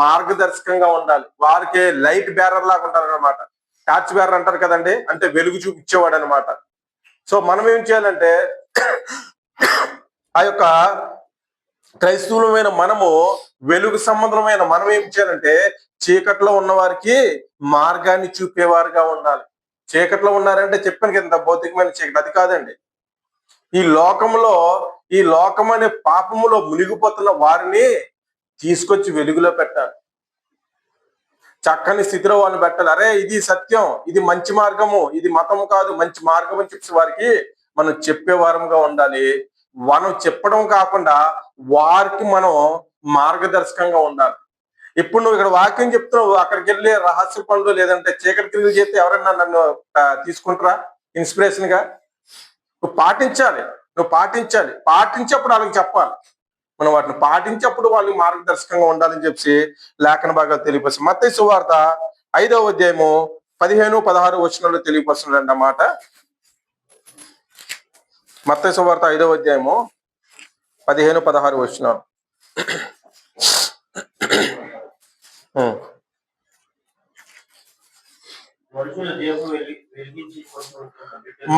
మార్గదర్శకంగా ఉండాలి. వారికి లైట్ బేరర్ లాగా ఉంటారన్నమాట. టార్చ్ బేరర్ అంటారు కదండి, అంటే వెలుగు చూపించేవాడు అనమాట. సో మనం ఏం చేయాలంటే ఆ యొక్క క్రైస్తవులమైన మనము, వెలుగు సంబంధమైన మనం ఏం చేయాలంటే చీకట్లో ఉన్న వారికి మార్గాన్ని చూపేవారుగా ఉండాలి. చీకట్లో ఉన్నారంటే చెప్పాను కదా, భౌతికమైన చీకటి అది కాదండి. ఈ లోకం అనే పాపములో మునిగిపోతున్న వారిని తీసుకొచ్చి వెలుగులో పెట్టాలి. చక్కని స్థితిలో వాళ్ళని పెట్టాలి. అరే ఇది సత్యం, ఇది మంచి మార్గము, ఇది మతము కాదు, మంచి మార్గం అని చెప్పి వారికి మనం చెప్పే వారంగా ఉండాలి. మనం చెప్పడం కాకుండా వారికి మనం మార్గదర్శకంగా ఉండాలి. ఇప్పుడు నువ్వు ఇక్కడ వాక్యం చెప్తున్నావు, అక్కడికి వెళ్ళి రహస్య పనులు లేదంటే చీకటి క్రియలు చేస్తే ఎవరైనా నన్ను తీసుకుంటారా ఇన్స్పిరేషన్ గా? నువ్వు పాటించాలి, పాటించి అప్పుడు వాళ్ళకి చెప్పాలి. మనం వాటిని పాటించప్పుడు వాళ్ళు మార్గదర్శకంగా ఉండాలని చెప్పి లేఖన భాగాలు తెలియపరుస్తుంది. మత్తయి సువార్త 5వ అధ్యాయము 15-16 వచనాలు తెలియపరుస్తున్నాడు అన్నమాట. మత్తయి సువార్త 5వ అధ్యాయము 15-16 వచనాలు.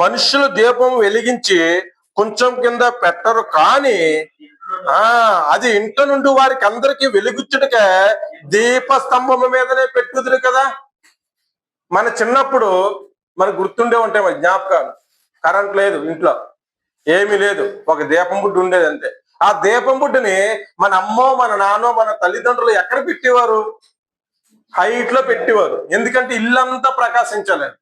మనుషులు దీపం వెలిగించి కొంచెం కింద పెట్టరు, కానీ అది ఇంట్లో నుండి వారికి అందరికి వెలుగుచ్చుటకే దీపస్తంభం మీదనే పెట్టుదురు కదా. మన చిన్నప్పుడు మనకు గుర్తుండే ఉంటాయి మన జ్ఞాపకాలు. కరెంట్ లేదు, ఇంట్లో ఏమీ లేదు, ఒక దీపం బుడ్డి ఉండేది అంతే. ఆ దీపం బుడ్డిని మన అమ్మో మన నాన్నో మన తల్లిదండ్రులు ఎక్కడ పెట్టేవారు? హైట్ లో పెట్టేవారు. ఎందుకంటే ఇల్లంతా ప్రకాశించాలని.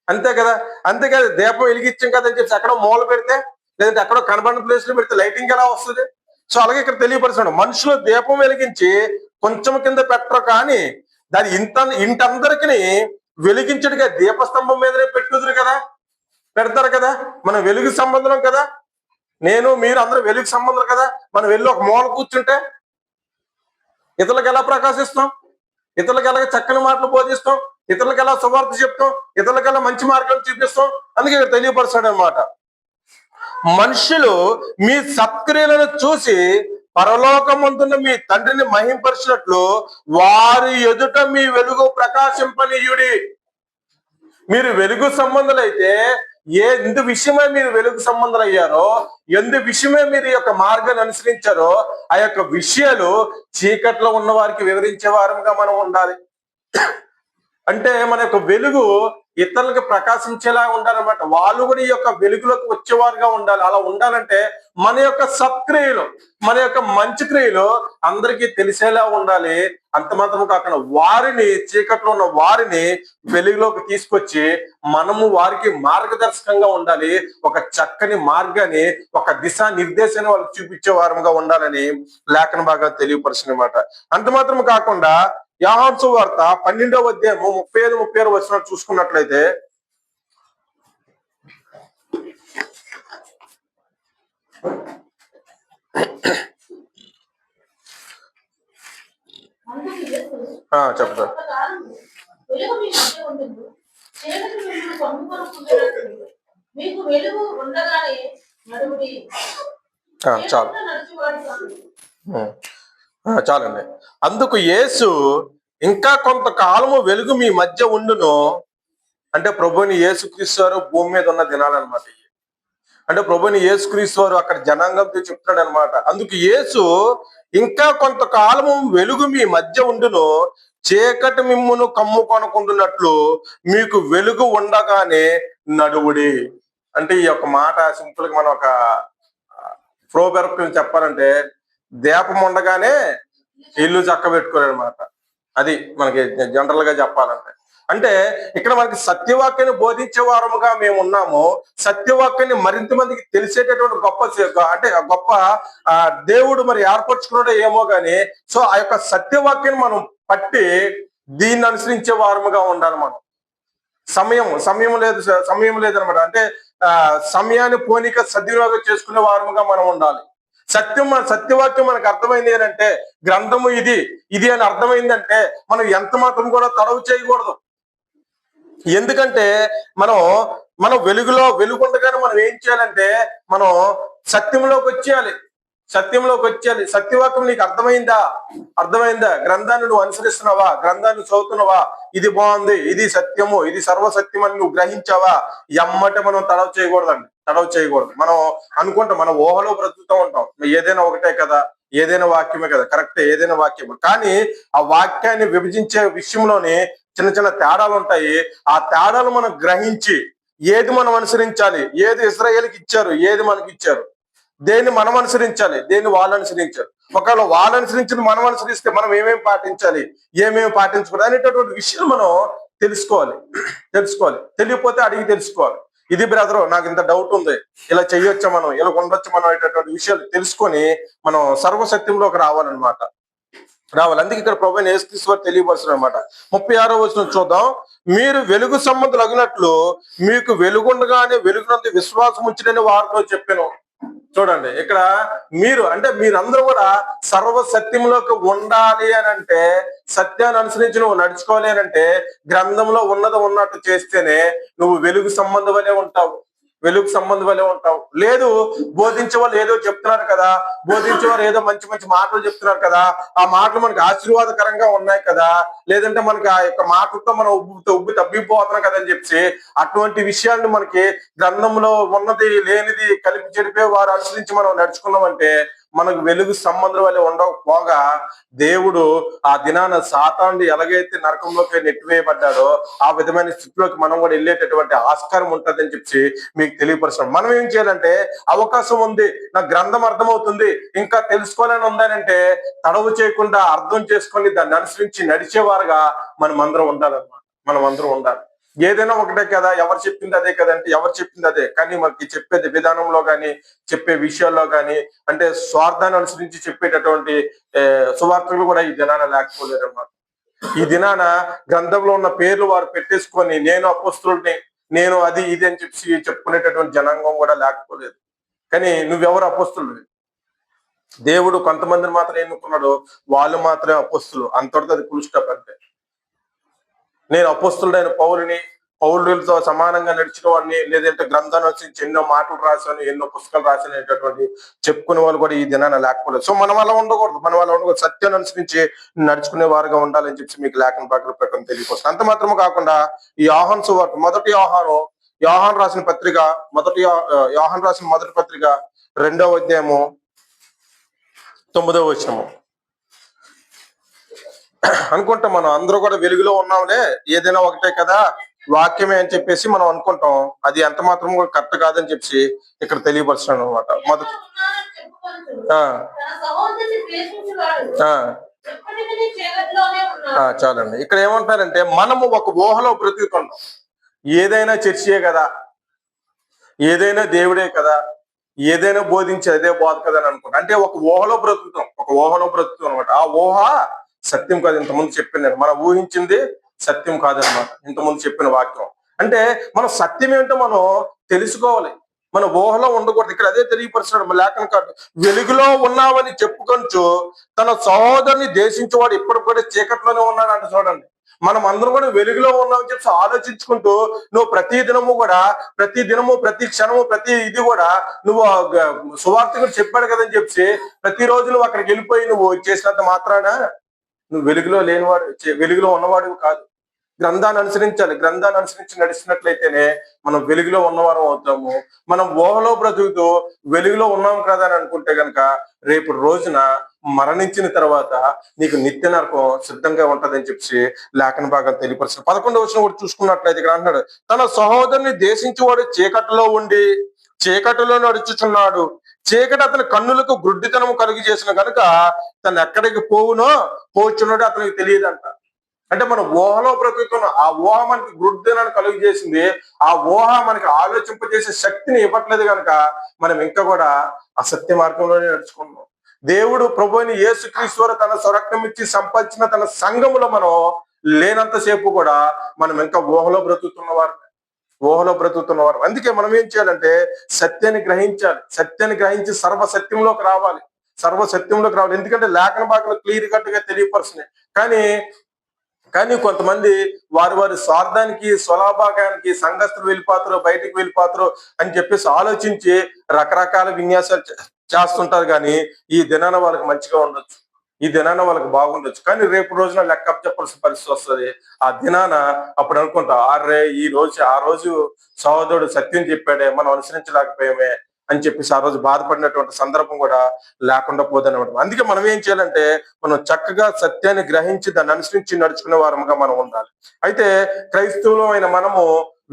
అంతే కదా. అంతేకాదు దీపం వెలిగించాం కదా అని చెప్పి ఎక్కడో మూల పెడితే, లేదంటే ఎక్కడో కనబడిన ప్లేస్ లో పెడితే లైటింగ్ ఎలా వస్తుంది? సో అలాగే ఇక్కడ తెలియపరుస్తున్నాడు, మనుషులు దీపం వెలిగించి కొంచెం కింద పెట్టరు, కానీ దాని ఇంటందరికి వెలిగించడుగా దీపస్తంభం మీదనే పెట్టుదురు కదా, పెడతారు కదా. మనం వెలుగు సంబంధం కదా, నేను మీరు అందరూ వెలుగు సంబంధం కదా. మనం వెళ్ళి ఒక మూల కూర్చుంటే ఇతరులకు ఎలా ప్రకాశిస్తాం? ఇతరులకు ఎలా చక్కని మాటలు బోధిస్తాం? ఇతరులకు ఎలా సువార్త చెప్తాం? ఇతరులకు ఎలా మంచి మార్గాలు చూపిస్తాం? అందుకే ఇక్కడ తెలియపరుస్తాడు అనమాట. మనుషులు మీ సత్క్రియలను చూసి పరలోకమందున్న మీ తండ్రిని మహింపరిచినట్లు వారి ఎదుట మీ వెలుగు ప్రకాశింపనీయుడి. మీరు వెలుగు సంబంధులైతే ఎందు విషయమై మీరు వెలుగు సంబంధాలు అయ్యారో, ఎందు విషయమే మీరు యొక్క మార్గాన్ని అనుసరించారో ఆ యొక్క విషయాలు చీకట్లో ఉన్న వారికి వివరించే వారంగా మనం ఉండాలి. అంటే మన యొక్క వెలుగు ఇతరులకు ప్రకాశించేలా ఉండాలన్నమాట. వాళ్ళు కూడా ఈ యొక్క వెలుగులోకి వచ్చేవారుగా ఉండాలి. అలా ఉండాలంటే మన యొక్క సత్క్రియలు, మన యొక్క మంచి క్రియలు అందరికీ తెలిసేలా ఉండాలి. అంత మాత్రం కాకుండా వారిని, చీకట్లో ఉన్న వారిని వెలుగులోకి తీసుకొచ్చి మనము వారికి మార్గదర్శకంగా ఉండాలి. ఒక చక్కని మార్గాన్ని, ఒక దిశా నిర్దేశాన్ని వాళ్ళకి చూపించే వారంగా ఉండాలని లేఖన బాగా తెలియపరుచున్నమాట. అంత మాత్రం కాకుండా యోహాను సువార్త 12వ అధ్యాయము 35-36 వచనాలు చూసుకున్నట్లయితే, చెప్తా. చాలు చాలండి. అందుకు యేసు ఇంకా కొంతకాలము వెలుగు మీ మధ్య ఉండును. అంటే ప్రభుని యేసుక్రీస్తు వారు భూమి మీద ఉన్న దినాలన్నమాట. అంటే ప్రభుని యేసుక్రీస్తు వారు అక్కడ జనాంగంతో చెప్తున్నాడు అనమాట. అందుకు యేసు ఇంకా కొంతకాలము వెలుగు మీ మధ్య ఉండును, చీకటి మిమ్మును కమ్ము కొనుకుంటున్నట్లు మీకు వెలుగు ఉండగానే నడువుడి. అంటే ఈ యొక్క మాట సింపుల్ గా మనం ఒక ప్రోవర్బ్ చెప్పాలంటే, దీపం ఉండగానే ఇల్లు చక్క పెట్టుకోవాలన్నమాట. అది మనకి జనరల్ గా చెప్పాలంటే. అంటే ఇక్కడ మనకి సత్యవాక్యాన్ని బోధించే వారముగా మేము ఉన్నాము. సత్యవాక్యాన్ని మరింత మందికి తెలిసేటటువంటి గొప్ప దేవుడు మరి ఏర్పరచుకున్నాడో ఏమో గాని, సో ఆ యొక్క సత్యవాక్యాన్ని మనం పట్టి దీన్ని అనుసరించే వారముగా ఉండాలి. మనం సమయం లేదనమాట. అంటే సమయాన్ని పోనీక సద్వినియోగం చేసుకునే వారముగా మనం ఉండాలి. సత్యవాక్యం మనకు అర్థమైంది అంటే, గ్రంథము ఇది అని అర్థమైందంటే మనం ఎంత మాత్రం కూడా తడవు చేయకూడదు. ఎందుకంటే మనం వెలుగుండగానే మనం ఏం చేయాలంటే మనం సత్యంలోకి వచ్చేయాలి. సత్యవాక్యం నీకు అర్థమైందా? గ్రంథాన్ని నువ్వు అనుసరిస్తున్నావా? గ్రంథాన్ని చదువుతున్నావా? ఇది బాగుంది, ఇది సత్యము, ఇది సర్వసత్యం అని నువ్వు గ్రహించావా? ఎమ్మటే మనం తడవ చేయకూడదు. మనం అనుకుంటాం, మన ఊహలో బ్రతుకుతూ ఉంటాం, ఏదైనా ఒకటే కదా, ఏదైనా వాక్యమే కదా, కరెక్టే, ఏదైనా వాక్యమే. కానీ ఆ వాక్యాన్ని విభజించే విషయంలోనే చిన్న చిన్న తేడాలు ఉంటాయి. ఆ తేడాలు మనం గ్రహించి ఏది మనం అనుసరించాలి, ఏది ఇశ్రాయేలుకి ఇచ్చారు, ఏది మనకి ఇచ్చారు, దేన్ని మనం అనుసరించాలి, దేన్ని వాళ్ళు అనుసరించారు, ఒకవేళ వాళ్ళు అనుసరించింది మనం అనుసరిస్తే మనం ఏమేమి పాటించాలి, ఏమేమి పాటించకూడదు అనేటటువంటి విషయాలు మనం తెలుసుకోవాలి. తెలియకపోతే అడిగి తెలుసుకోవాలి. ఇది బ్రదరు నాకు ఇంత డౌట్ ఉంది, ఇలా చెయ్యొచ్చా మనం, ఇలా ఉండొచ్చా మనం అనేటటువంటి విషయాలు తెలుసుకొని మనం సర్వసత్యంలోకి రావాలన్నమాట. రావాలి. అందుకే ఇక్కడ ప్రభువైన యేసుక్రీస్తు వారు తెలియపరుస్తున్నారు అనమాట. 36వ వచనం చూద్దాం. మీరు వెలుగు సంబంధులు అగినట్లు మీకు వెలుగుండగానే వెలుగునందు విశ్వాసం ఉంచుడని వారితో చెప్పాను. చూడండి ఇక్కడ మీరు అంటే మీరందరూ కూడా సర్వ సత్యంలోకి ఉండాలి అని అంటే, సత్యాన్ని అనుసరించి నువ్వు నడుచుకోవాలి అని అంటే, గ్రంథంలో ఉన్నది ఉన్నట్టు చేస్తేనే నువ్వు వెలుగు సంబంధం వలె ఉంటావు. వెలుగు సంబంధం వలె ఉంటావు. లేదు, బోధించే వాళ్ళు ఏదో చెప్తున్నారు కదా, బోధించే వారు ఏదో మంచి మంచి మాటలు చెప్తున్నారు కదా, ఆ మాటలు మనకి ఆశీర్వాదకరంగా ఉన్నాయి కదా, లేదంటే మనకి ఆ యొక్క మాటలతో మనం ఉబ్బి తప్పిపోతున్నాం కదా అని చెప్పి అటువంటి విషయాన్ని మనకి గ్రంథంలో ఉన్నది లేనిది కలిపి చెడిపే వారు అనుసరించి మనం నడుచుకున్నామంటే మనకు వెలుగు సంబంధం వల్ల ఉండకపోగా, దేవుడు ఆ దినాన సాతానుడు ఎలాగైతే నరకంలోకి నెట్టివేయబడ్డాడో ఆ విధమైన స్థితిలోకి మనం కూడా వెళ్ళేటటువంటి ఆస్కారం ఉంటుందని చెప్పి మీకు తెలియపరుస్తున్నాం. మనం ఏం చేయాలంటే, అవకాశం ఉంది, నా గ్రంథం అర్థమవుతుంది, ఇంకా తెలుసుకోవాలని ఉందనంటే తడవు చేయకుండా అర్థం చేసుకొని దాన్ని అనుసరించి నడిచేవారుగా మనం అందరం ఉండాలన్నమాట. మనం అందరం ఉండాలి. ఏదైనా ఒకటే కదా, ఎవరు చెప్పింది అదే కదంటే ఎవరు చెప్పింది అదే, కానీ మనకి చెప్పేది విధానంలో కానీ చెప్పే విషయాల్లో కానీ అంటే స్వార్థాన్ని అనుసరించి చెప్పేటటువంటి సువార్తలు కూడా ఈ దినాన లేకపోలేదు అన్నమాట. ఈ దినాన గ్రంథంలో ఉన్న పేర్లు వారు పెట్టేసుకొని నేను అపోస్తులుని, నేను అది ఇది అని చెప్పి చెప్పుకునేటటువంటి జనాంగం కూడా లేకపోలేదు. కానీ నువ్వెవరు అపోస్తులు? దేవుడు కొంతమందిని మాత్రం ఎన్నుకున్నాడు, వాళ్ళు మాత్రమే అపోస్తులు. అంతటితో అది ఫుల్ స్టాప్ అంతే. నేను అపోస్తులుడైన పౌలులతో సమానంగా నడిచిన వాడిని, లేదంటే గ్రంథాన్ని వచ్చి ఎన్నో మాటలు రాశాను, ఎన్నో పుస్తకాలు రాసినటువంటి చెప్పుకునే వాళ్ళు కూడా ఈ దినాన లేకపోలేదు. సో మనం అలా ఉండకూడదు. మనం అలా ఉండకూడదు. సత్యాన్ని అనుసరించి నడుచుకునే వారుగా ఉండాలని చెప్పి మీకు లేఖన ప్రకారం తెలియకొస్తుంది. అంత మాత్రమే కాకుండా ఈ యోహాను సువార్త యోహాను రాసిన పత్రిక యోహాను రాసిన మొదటి పత్రిక 2వ అధ్యాయము 9వ వచనము. అనుకుంటాం మనం అందరూ కూడా వెలుగులో ఉన్నాంలే, ఏదైనా ఒకటే కదా, వాక్యమే అని చెప్పేసి మనం అనుకుంటాం. అది ఎంత మాత్రం కూడా కరెక్ట్ కాదని చెప్పి ఇక్కడ తెలియపరుస్తున్నాను అనమాట. మొదటి చాలండి. ఇక్కడ ఏమంటారంటే, మనము ఒక ఊహలో బ్రతుకుతున్నాం. ఏదైనా చర్చియే కదా, ఏదైనా దేవుడే కదా, ఏదైనా బోధించే అదే బోధ కదా అని అనుకుంటాం. అంటే ఒక ఊహలో బ్రతుకుతాం అనమాట. ఆ ఊహ సత్యం కాదు. ఇంతకుముందు చెప్పిన మనం ఊహించింది సత్యం కాదనమాట. ఇంతకుముందు చెప్పిన వాక్యం అంటే మనం సత్యం ఏంటో మనం తెలుసుకోవాలి. మన ఊహలో ఉండకూడదు. ఇక్కడ అదే తెలియపరుస్తున్నాడు లేఖన కాదు. వెలుగులో ఉన్నావని చెప్పుకొంచు తన సహోదరుని దేశించేవాడు ఇప్పటికి కూడా చీకట్లోనే ఉన్నాడంట. చూడండి, మనం అందరం కూడా వెలుగులో ఉన్నామని చెప్పి ఆలోచించుకుంటూ నువ్వు ప్రతి దినము ప్రతి క్షణము ప్రతి ఇది కూడా నువ్వు సువార్తకుడు చెప్పాడు కదని చెప్పి ప్రతిరోజు నువ్వు అక్కడికి వెళ్ళిపోయి నువ్వు చేసినంత మాత్రాన నువ్వు వెలుగులో ఉన్నవాడు కాదు. గ్రంథాన్ని అనుసరించాలి. గ్రంథాన్ని అనుసరించి నడిచినట్లయితేనే మనం వెలుగులో ఉన్నవారం అవుతాము. మనం ఊహలో బ్రతుకుతూ వెలుగులో ఉన్నాం కదా అని అనుకుంటే గనక రేపు రోజున మరణించిన తర్వాత నీకు నిత్య నరకం సిద్ధంగా ఉంటదని చెప్పి లేఖన భాగం తెలియపరుస్తుంది. 11వ వచనం కూడా చూసుకున్నట్లయితే ఇక్కడ అంటున్నాడు, తన సహోదరుని దేశించేవాడు చీకటిలో ఉండి చీకటిలో నడుచుచున్నాడు. చీకటి అతని కన్నులకు గుడ్డితనము కలిగి చేసిన కనుక తను ఎక్కడికి పోచున్నాడో అతనికి తెలియదంట. అంటే మనం ఊహలో బ్రతుకుతున్నాం. ఆ ఊహ మనకి గుడ్డితనాన్ని కలుగు చేసింది. ఆ ఊహ మనకి ఆలోచింపజేసే శక్తిని ఇవ్వట్లేదు కనుక మనం ఇంకా కూడా అసత్య మార్గంలోనే నడుచుకున్నాం. దేవుడు ప్రభువైన యేసుక్రీస్తు వారు తన స్వరక్తం ఇచ్చి సంపాదించిన తన సంఘములో మనం లేనంతసేపు కూడా మనం ఇంకా ఊహలో బ్రతుకుతున్నవారు. అందుకే మనం ఏం చేయాలంటే సత్యాన్ని గ్రహించాలి. సత్యాన్ని గ్రహించి సర్వసత్యంలోకి రావాలి. ఎందుకంటే లేఖన భాగంలో క్లియర్ కట్ గా తెలియపరుస్తున్నాయి. కానీ కొంతమంది వారి స్వార్థానికి స్వలాభాగానికి సంఘస్థులు వెళ్ళిపోతారు, బయటికి వెళ్ళిపోతారు అని చెప్పేసి ఆలోచించి రకరకాల విన్యాసాలు చేస్తుంటారు. కానీ ఈ దినాన వాళ్ళకి మంచిగా ఉండొచ్చు, ఈ దినాన వాళ్ళకి బాగుండొచ్చు. కానీ రేపు రోజున లెక్క చెప్పాల్సిన పరిస్థితి వస్తుంది. ఆ దినాన అప్పుడు అనుకుంటా, ఆ రోజు సహోదరుడు సత్యం చెప్పాడే, మనం అనుసరించలేకపోయామే అని చెప్పేసి ఆ రోజు బాధపడినటువంటి సందర్భం కూడా లేకుండా పోదనమాట. అందుకే మనం ఏం చేయాలంటే మనం చక్కగా సత్యాన్ని గ్రహించి దాన్ని అనుసరించి నడుచుకునే వారముగా మనం ఉండాలి. అయితే క్రైస్తవులమైన మనము,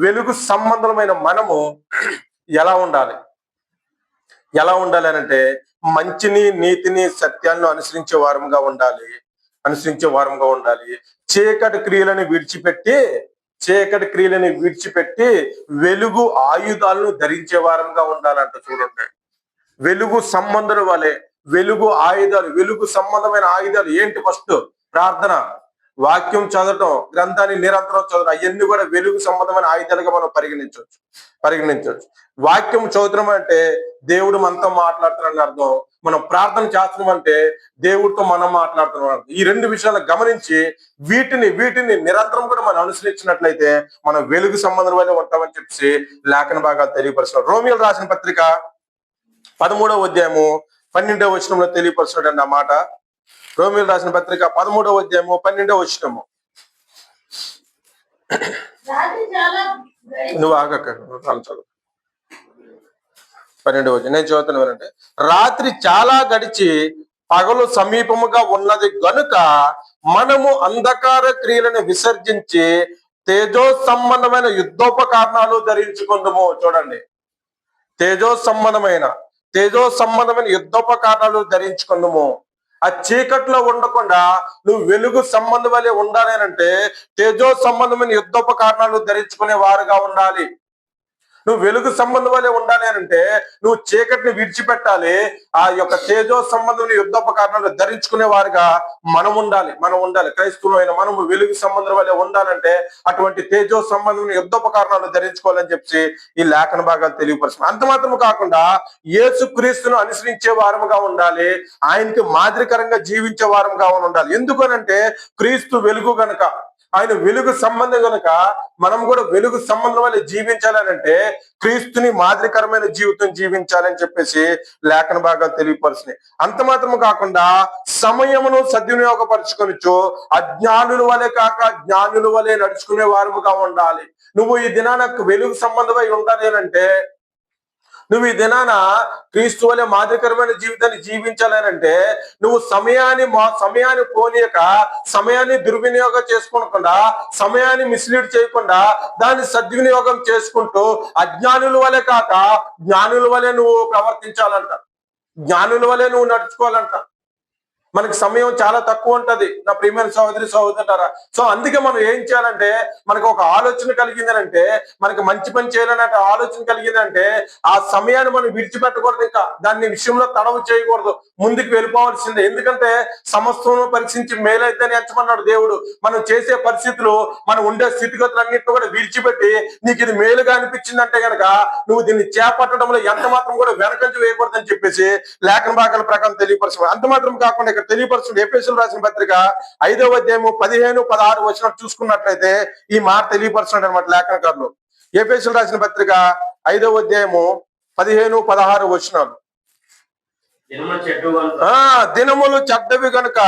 వెలుగు సంబంధమైన మనము ఎలా ఉండాలి అని అంటే మంచిని, నీతిని, సత్యాలను అనుసరించే వారముగా ఉండాలి. చీకటి క్రియలను విడిచిపెట్టి వెలుగు ఆయుధాలను ధరించే వారంగా ఉండాలంట. చూడండి, వెలుగు సంబంధుల వలె వెలుగు ఆయుధాలు, వెలుగు సంబంధమైన ఆయుధాలు ఏంటి? ఫస్ట్ ప్రార్థన, వాక్యం చదవటం, గ్రంథాన్ని నిరంతరం చదవడం, అవన్నీ కూడా వెలుగు సంబంధమైన ఆయుధాలుగా మనం పరిగణించవచ్చు. వాక్యం చదువుతున్నాం అంటే దేవుడు మనతో మాట్లాడుతున్నాడని అర్థం. మనం ప్రార్థన చేస్తున్నాం అంటే దేవుడితో మనం మాట్లాడుతున్నాం అర్థం. ఈ రెండు విషయాలను గమనించి వీటిని నిరంతరం కూడా మనం అనుసరించినట్లయితే మనం వెలుగు సంబంధమైన ఉంటామని చెప్పి లేఖన భాగాలు తెలియపరుస్తున్నారు. రోమియోలు రాసిన పత్రిక 13వ అధ్యాయము 12వ వచనంలో తెలియపరుస్తున్నాడు ఆ మాట. రోమియోలు రాసిన పత్రిక 13వ అధ్యాయము 12వ వచనము. నువ్వు ఆగక్క, చదువు. 12వ వచనం నేను చదువుతాను వినంటే, రాత్రి చాలా గడిచి పగలు సమీపముగా ఉన్నది గనుక మనము అంధకార క్రియలను విసర్జించి తేజో సంబంధమైన యుద్ధోపకరణాలు ధరించుకుందాము. చూడండి, తేజో సంబంధమైన యుద్ధోపకరణాలు ధరించుకుందాము. ఆ చీకట్లో ఉండకుండా నువ్వు వెలుగు సంబంధం వల్లే ఉండాలి అంటే తేజో సంబంధమైన యుద్ధోపకరణాలు ధరించుకునే వారుగా ఉండాలి. నువ్వు వెలుగు సంబంధం వల్లే ఉండాలి అంటే నువ్వు చీకటిని విడిచిపెట్టాలి. ఆ యొక్క తేజో సంబంధమైన యుద్ధోపకరణాలు ధరించుకునే వారుగా మనం ఉండాలి. క్రైస్తవులైన మనము వెలుగు సంబంధం వల్లే ఉండాలంటే అటువంటి తేజో సంబంధమైన యుద్ధోపకరణాలు ధరించుకోవాలని చెప్పి ఈ లేఖన భాగాలు తెలియపరుస్తుంది. అంత మాత్రము కాకుండా యేసుక్రీస్తును అనుసరించే వారముగా ఉండాలి. ఆయనకి మాదిరికరంగా జీవించే వారముగా ఉండాలి. ఎందుకనంటే క్రీస్తు వెలుగు గనుక, ఆయన వెలుగు సంబంధం కనుక మనం కూడా వెలుగు సంబంధం వల్ల జీవించాలనంటే క్రీస్తుని మాదిరికరమైన జీవితం జీవించాలని చెప్పేసి లేఖన భాగాలు తెలియపరుస్తున్నాయి. అంత మాత్రము కాకుండా సమయమును సద్వినియోగపరచుకొనిచు అజ్ఞానుల వలె కాక జ్ఞానుల వలె నడుచుకునే వారుగా ఉండాలి. నువ్వు ఈ దినాన వెలుగు సంబంధమై ఉండాలి అంటే, నువ్వు ఈ దినాన క్రీస్తు వలె మాదిరికరమైన జీవితాన్ని జీవించాలనంటే నువ్వు సమయాన్ని పోనీయక, సమయాన్ని దుర్వినియోగం చేసుకోకుండా, సమయాన్ని మిస్లీడ్ చేయకుండా దాన్ని సద్వినియోగం చేసుకుంటూ అజ్ఞానుల వలె కాక జ్ఞానుల వలె నువ్వు ప్రవర్తించాలంట, జ్ఞానుల వలె నువ్వు నడుచుకోవాలంట. మనకి సమయం చాలా తక్కువ ఉంటది నా ప్రియమైన సహోదరులారా. సో అందుకే మనం ఏం చేయాలంటే, మనకు ఒక ఆలోచన కలిగిందనంటే, మనకి మంచి పని చేయాలనే ఆలోచన కలిగిందంటే ఆ సమయాన్ని మనం విడిచిపెట్టకూడదు. ఇంకా దాన్ని విషయంలో తడవు చేయకూడదు, ముందుకు వెళ్ళిపోవాల్సిందే. ఎందుకంటే సమస్తం పరీక్షించి మేలైతేనే ఎంచమన్నాడు దేవుడు. మనం చేసే పరిస్థితులు, మనం ఉండే స్థితిగతులన్నింటినీ కూడా విడిచిపెట్టి నీకు ఇది మేలుగా అనిపించిందంటే గనక నువ్వు దీన్ని చేపట్టడంలో ఎంత మాత్రం కూడా వెనకంజ వేయకూడదని చెప్పేసి లేఖన భాగాల ప్రకారం తెలియపరచు. అంత మాత్రం కాకుండా తెలియపరుస్తుంది. ఎఫెసీయులకు రాసిన పత్రిక 5వ అధ్యాయము 15-16 వచనం చూసుకున్నట్లయితే ఈ మాట తెలియపరుస్తున్నాడు అనమాట లేఖనకారులు. ఎఫెసీయులకు రాసిన పత్రిక 5వ అధ్యాయము 15-16 వచనాలు. దినములు చెడ్డవి గనుక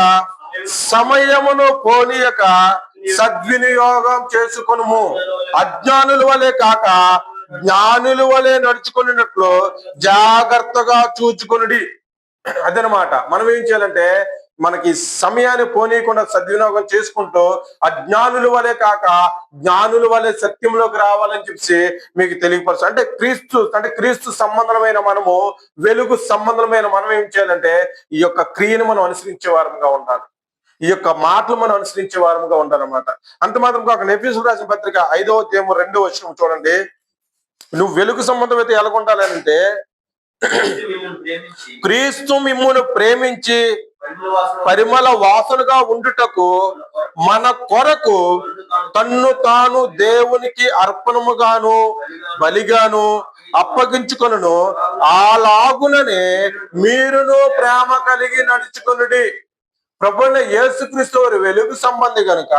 సమయమును పోనీయక సద్వినియోగం చేసుకొనుము. అజ్ఞానుల వలె కాక జ్ఞానుల వలె నడుచుకున్నట్లు జాగ్రత్తగా చూచుకొనుడి. అదనమాట. మనం ఏం చేయాలంటే మనకి సమయాన్ని పోనీయకుండా సద్వినియోగం చేసుకుంటూ అజ్ఞానుల వలె కాక జ్ఞానుల వలె సత్యంలోకి రావాలని చెప్పి మీకు తెలియపరచు. అంటే క్రీస్తు సంబంధమైన మనము, వెలుగు సంబంధమైన మనం ఏం చేయాలంటే ఈ యొక్క క్రియను మనం అనుసరించే వారంగా ఉండాలి, ఈ యొక్క మాటలు మనం అనుసరించే వారంగా ఉండాలన్నమాట. అంత మాత్రం కాక ఎఫెసీయులకు రాసిన పత్రిక 5వ అధ్యాయము 2వ వచనం చూడండి. నువ్వు వెలుగు సంబంధం అయితే ఎలాగుండాలంటే, క్రీస్తు మిమ్మును ప్రేమించి పరిమళ వాసనగా ఉండుటకు మన కొరకు తన్ను తాను దేవునికి అర్పణముగాను బలిగాను అప్పగించుకొనును. అలాగుననే మీరును ప్రేమ కలిగి నడుచుకొనుడి. ప్రభువైన యేసుక్రీస్తు వారు వెలుగు సంబంధి కనుక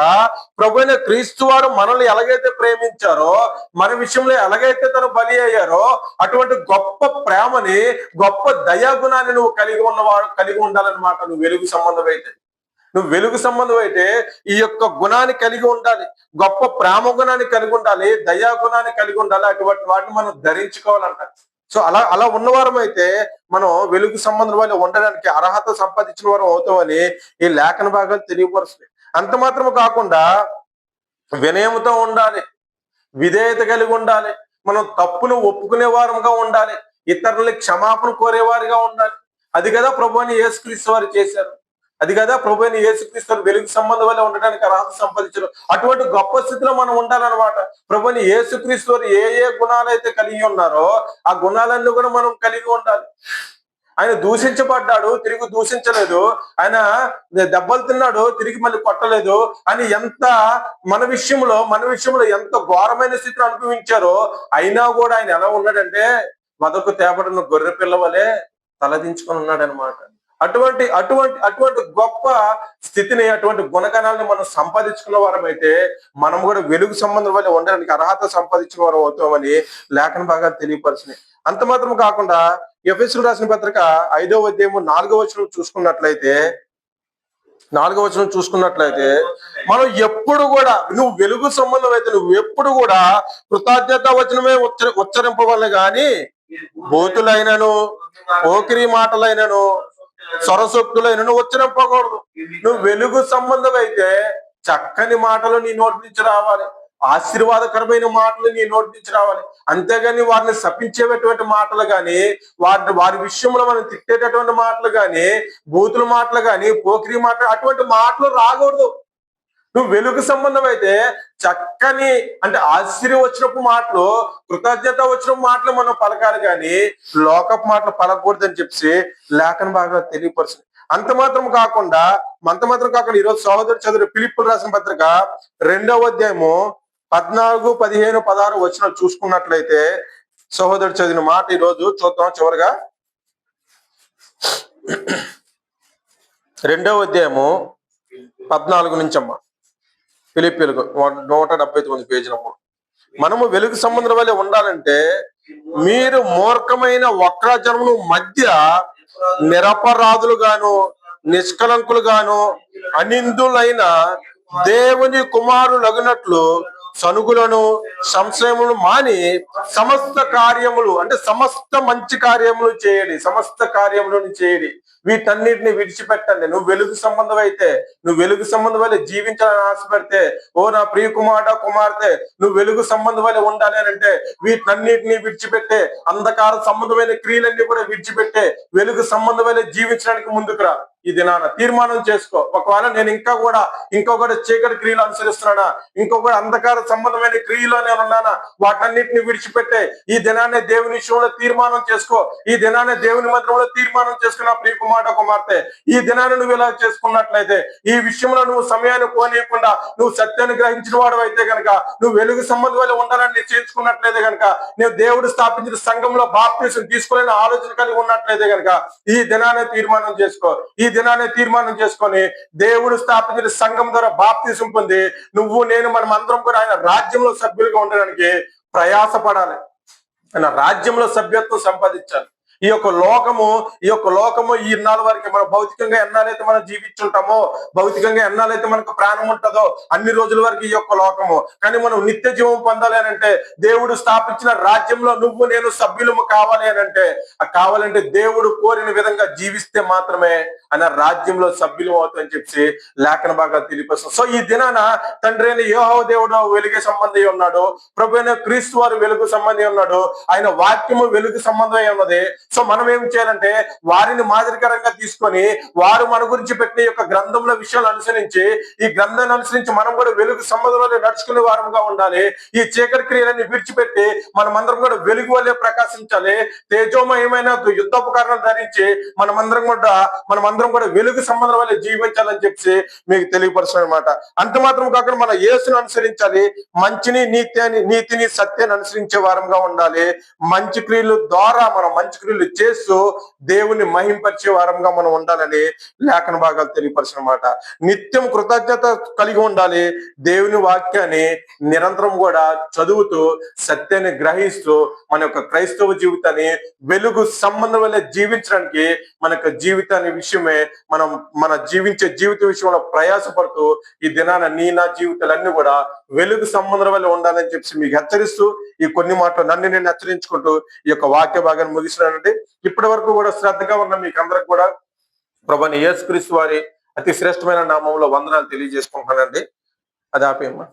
ప్రభువైన క్రీస్తు వారు మనల్ని ఎలాగైతే ప్రేమించారో, మన విషయంలో ఎలాగైతే తను బలి అయ్యారో అటువంటి గొప్ప ప్రేమని, గొప్ప దయాగుణాన్ని నువ్వు కలిగి ఉండాలన్నమాట. నువ్వు వెలుగు సంబంధం అయితే ఈ యొక్క గుణాన్ని కలిగి ఉండాలి, గొప్ప ప్రేమ గుణాన్ని కలిగి ఉండాలి, దయా గుణాన్ని కలిగి ఉండాలి. అటువంటి వాటిని మనం ధరించుకోవాలంట. సో అలా ఉన్నవారం అయితే మనం వెలుగు సంబంధం వల్ల ఉండడానికి అర్హత సంపాదించిన వారు అవుతామని ఈ లేఖన భాగాలు తెలియపరుస్తుంది. అంత మాత్రము కాకుండా వినయముతో ఉండాలి, విధేయత కలిగి ఉండాలి, మనం తప్పును ఒప్పుకునే వారంగా ఉండాలి, ఇతరులకి క్షమాపణ కోరేవారిగా ఉండాలి. అది కదా ప్రభువైన యేసుక్రీస్తు వారు చేశారు. అది కదా ప్రభువైన యేసుక్రీస్తు వారు వెలుగు సంబంధం వల్ల ఉండడానికి అర్హత సంపాదించారు. అటువంటి గొప్ప స్థితిలో మనం ఉండాలన్నమాట. ప్రభువైన యేసుక్రీస్తు వారు ఏ గుణాలు అయితే కలిగి ఉన్నారో ఆ గుణాలన్నీ కూడా మనం కలిగి ఉండాలి. ఆయన దూషించబడ్డాడు, తిరిగి దూషించలేదు. ఆయన దెబ్బలు తిన్నాడు, తిరిగి మళ్ళీ కొట్టలేదు అని మన విషయంలో ఎంత ఘోరమైన స్థితిని అనుభవించారో, అయినా కూడా ఆయన ఎలా ఉన్నాడంటే వదకు తేబడిన గొర్రె పిల్ల వలె తలదించుకొని ఉన్నాడనమాట. అటువంటి అటువంటి అటువంటి గొప్ప స్థితిని, అటువంటి గుణగణాలను మనం సంపాదించుకున్న వారమైతే మనం కూడా వెలుగు సంబంధం వల్ల ఉండడానికి అర్హత సంపాదించిన వారు అవుతామని లేఖన బాగా తెలియపరిచినాయి. అంత మాత్రం కాకుండా ఎఫెసీయులకు రాసిన పత్రిక 5వ అధ్యాయము 4వ వచనం చూసుకున్నట్లయితే మనం ఎప్పుడు కూడా, నువ్వు వెలుగు సంబంధం అయితే నువ్వు ఎప్పుడు కూడా కృతజ్ఞత వచనమే ఉచ్చరింపవలె గాని బూతులైనను, పోకిరి మాటలైనను, స్వరసొక్తులైనను ఉచ్చరింపకూడదు. నువ్వు వెలుగు సంబంధం అయితే చక్కని మాటలు నీ నోటి నుంచి రావాలి, ఆశీర్వాదకరమైన మాటలు నీ నోటి నుంచి రావాలి. అంతేగాని వారిని శపించేటటువంటి మాటలు కానీ, వారి విషయంలో మనం తిట్టేటటువంటి మాటలు కానీ, బూతుల మాటలు కానీ, పోకిరి మాటలు, అటువంటి మాటలు రాకూడదు. నువ్వు వెలుగు సంబంధం అయితే చక్కని, అంటే ఆశ్చర్యవచనపు మాటలు, కృతజ్ఞత వచ్చిన మాటలు మనం పలకాలి కానీ లోకపు మాటలు పలకూడదని చెప్పి లేఖన బాగా తెలియపరుస్తుంది. అంత మాత్రం కాకుండా ఈరోజు సహోదరు చదువు ఫిలిప్పీయులకు రాసిన పత్రిక 2వ అధ్యాయము 14, 15, 16 వచనాలు చూసుకున్నట్లయితే సహోదరు చదివిన మాట ఈరోజు చూద్దాం. చివరిగా 2వ అధ్యాయము 14 నుంచి అమ్మ, ఫిలిప్పీయులకు 179 పేజీలమ్మ. మనము వెలుగు సంబంధం వల్ల ఉండాలంటే మీరు మూర్ఖమైన వక్రజనమును మధ్య నిరపరాధులుగాను, నిష్కలంకులుగాను, అనిందులైన దేవుని కుమారులగునట్లు సనుగులను, సంశయములు మాని సమస్త కార్యములు, అంటే సమస్త మంచి కార్యములు చేయడి. వీటన్నిటిని విడిచిపెట్టండి. నువ్వు వెలుగు సంబంధం అయితే, నువ్వు వెలుగు సంబంధం వల్ల జీవించాలని ఆశపడితే, ఓ నా ప్రియ కుమార్తె, నువ్వు వెలుగు సంబంధం వల్ల ఉండాలి అని అంటే వీటన్నిటిని విడిచిపెట్టే, అంధకార సంబంధమైన క్రియలన్నీ కూడా విడిచిపెట్టే వెలుగు సంబంధం వల్ల జీవించడానికి ముందుకు రా. ఈ దినాన తీర్మానం చేసుకో. ఒకవేళ నేను ఇంకా కూడా చీకటి క్రియలు అనుసరిస్తున్నానా, కూడా అంధకార సంబంధమైన క్రియలో నేను ఉన్నానా, వాటన్నిటిని విడిచిపెట్టే ఈ దినాన్ని దేవుని విషయంలో తీర్మానం చేసుకో. ఈ దినాన్ని దేవుని మందిరంలో తీర్మానం చేసుకున్న ప్రియ కుమార్తె, ఈ దినాన్ని నువ్వు ఇలా చేసుకున్నట్లయితే, ఈ విషయంలో నువ్వు సమయాన్ని పోనీయకుండా నువ్వు సత్యాన్ని గ్రహించిన వాడు అయితే గనక, నువ్వు వెలుగు సంబంధం వల్ల ఉండాలని నిశ్చయించుకున్నట్లయితే గనక, నువ్వు దేవుడు స్థాపించిన సంఘంలో బాప్తిసం తీసుకోలేని ఆలోచన కలిగి ఉన్నట్లయితే గనక ఈ దినాన్ని తీర్మానం చేసుకొని దేవుడు స్థాపించిన సంఘం ద్వారా బాప్తిసం పొంది మనం అందరం కూడా ఆయన రాజ్యంలో సభ్యులుగా ఉండడానికి ప్రయాసపడాలి. ఆయన రాజ్యంలో సభ్యత్వం సంపాదించాలి. ఈ యొక్క లోకము ఈ ఇన్నాళ్ళ వరకు మనం భౌతికంగా ఎన్నాళ్ళైతే మనం జీవించుంటామో, భౌతికంగా ఎన్నాళ్ళైతే మనకు ప్రాణం ఉంటుందో అన్ని రోజుల వరకు ఈ యొక్క లోకము. కానీ మనం నిత్య జీవం పొందాలి అని అంటే, దేవుడు స్థాపించిన రాజ్యంలో నేను సభ్యులము కావాలంటే దేవుడు కోరిన విధంగా జీవిస్తే మాత్రమే ఆయన రాజ్యంలో సభ్యులు అవుతామని చెప్పి లేఖన బాగా తెలియపరుస్తుంది. సో ఈ దినాన తండ్రి అయిన యెహోవా దేవుడు వెలుగు సంబంధి ఉన్నాడు, ప్రభు అయిన క్రీస్తు వారు వెలుగు సంబంధి ఉన్నాడు, ఆయన వాక్యము వెలుగు సంబంధమై ఉన్నది. సో మనం ఏం చేయాలంటే వారిని మాదిరికరంగా తీసుకొని, వారు మన గురించి పెట్టిన యొక్క గ్రంథంలో విషయాలు అనుసరించి, ఈ గ్రంథాన్ని అనుసరించి మనం కూడా వెలుగు సంబంధంలో నడుచుకునే వారంగా ఉండాలి. ఈ చీకటి క్రియలన్నీ విడిచిపెట్టి మనమందరం కూడా వెలుగు వల్లే ప్రకాశించాలి. తేజోమయమైన యుద్ధోపకరణం ధరించి మనమందరం కూడా వెలుగు సంబంధం వల్ల జీవించాలని చెప్పి మీకు తెలియపరుస్తాను అనమాట. అంత మాత్రం కాకుండా మన యేసును అనుసరించాలి, మంచిని నీతిని సత్యాన్ని అనుసరించే వారంగా ఉండాలి. మంచి క్రియల ద్వారా మనం మంచి క్రియలు చేస్తూ దేవుని మహింపరిచే వారంగా మనం ఉండాలని లేఖన భాగాలు తెలియపరిచిన మాట. నిత్యం కృతజ్ఞత కలిగి ఉండాలి. దేవుని వాక్యాన్ని నిరంతరం కూడా చదువుతూ సత్యాన్ని గ్రహిస్తూ మన యొక్క క్రైస్తవ జీవితాన్ని వెలుగు సంబంధం వల్ల జీవించడానికి మన యొక్క జీవితాన్ని విషయమే మన జీవించే జీవిత విషయంలో ప్రయాసపడుతూ ఈ దినాన నా జీవితాలన్నీ కూడా వెలుగు సంబంధం వల్ల ఉండాలని చెప్పి మీకు హెచ్చరిస్తూ ఈ కొన్ని మాటలు నన్ను నేను హెచ్చరించుకుంటూ ఈ యొక్క వాక్య భాగాన్ని ముగిస్తున్నానండి. ఇప్పటి వరకు కూడా శ్రద్ధగా ఉన్న మీకు అందరికి కూడా ప్రభువైన యేసుక్రీస్తు వారి అతి శ్రేష్టమైన నామంలో వందనాలు తెలియజేసుకుంటున్నానండి. అది ఆపేయమ్మా.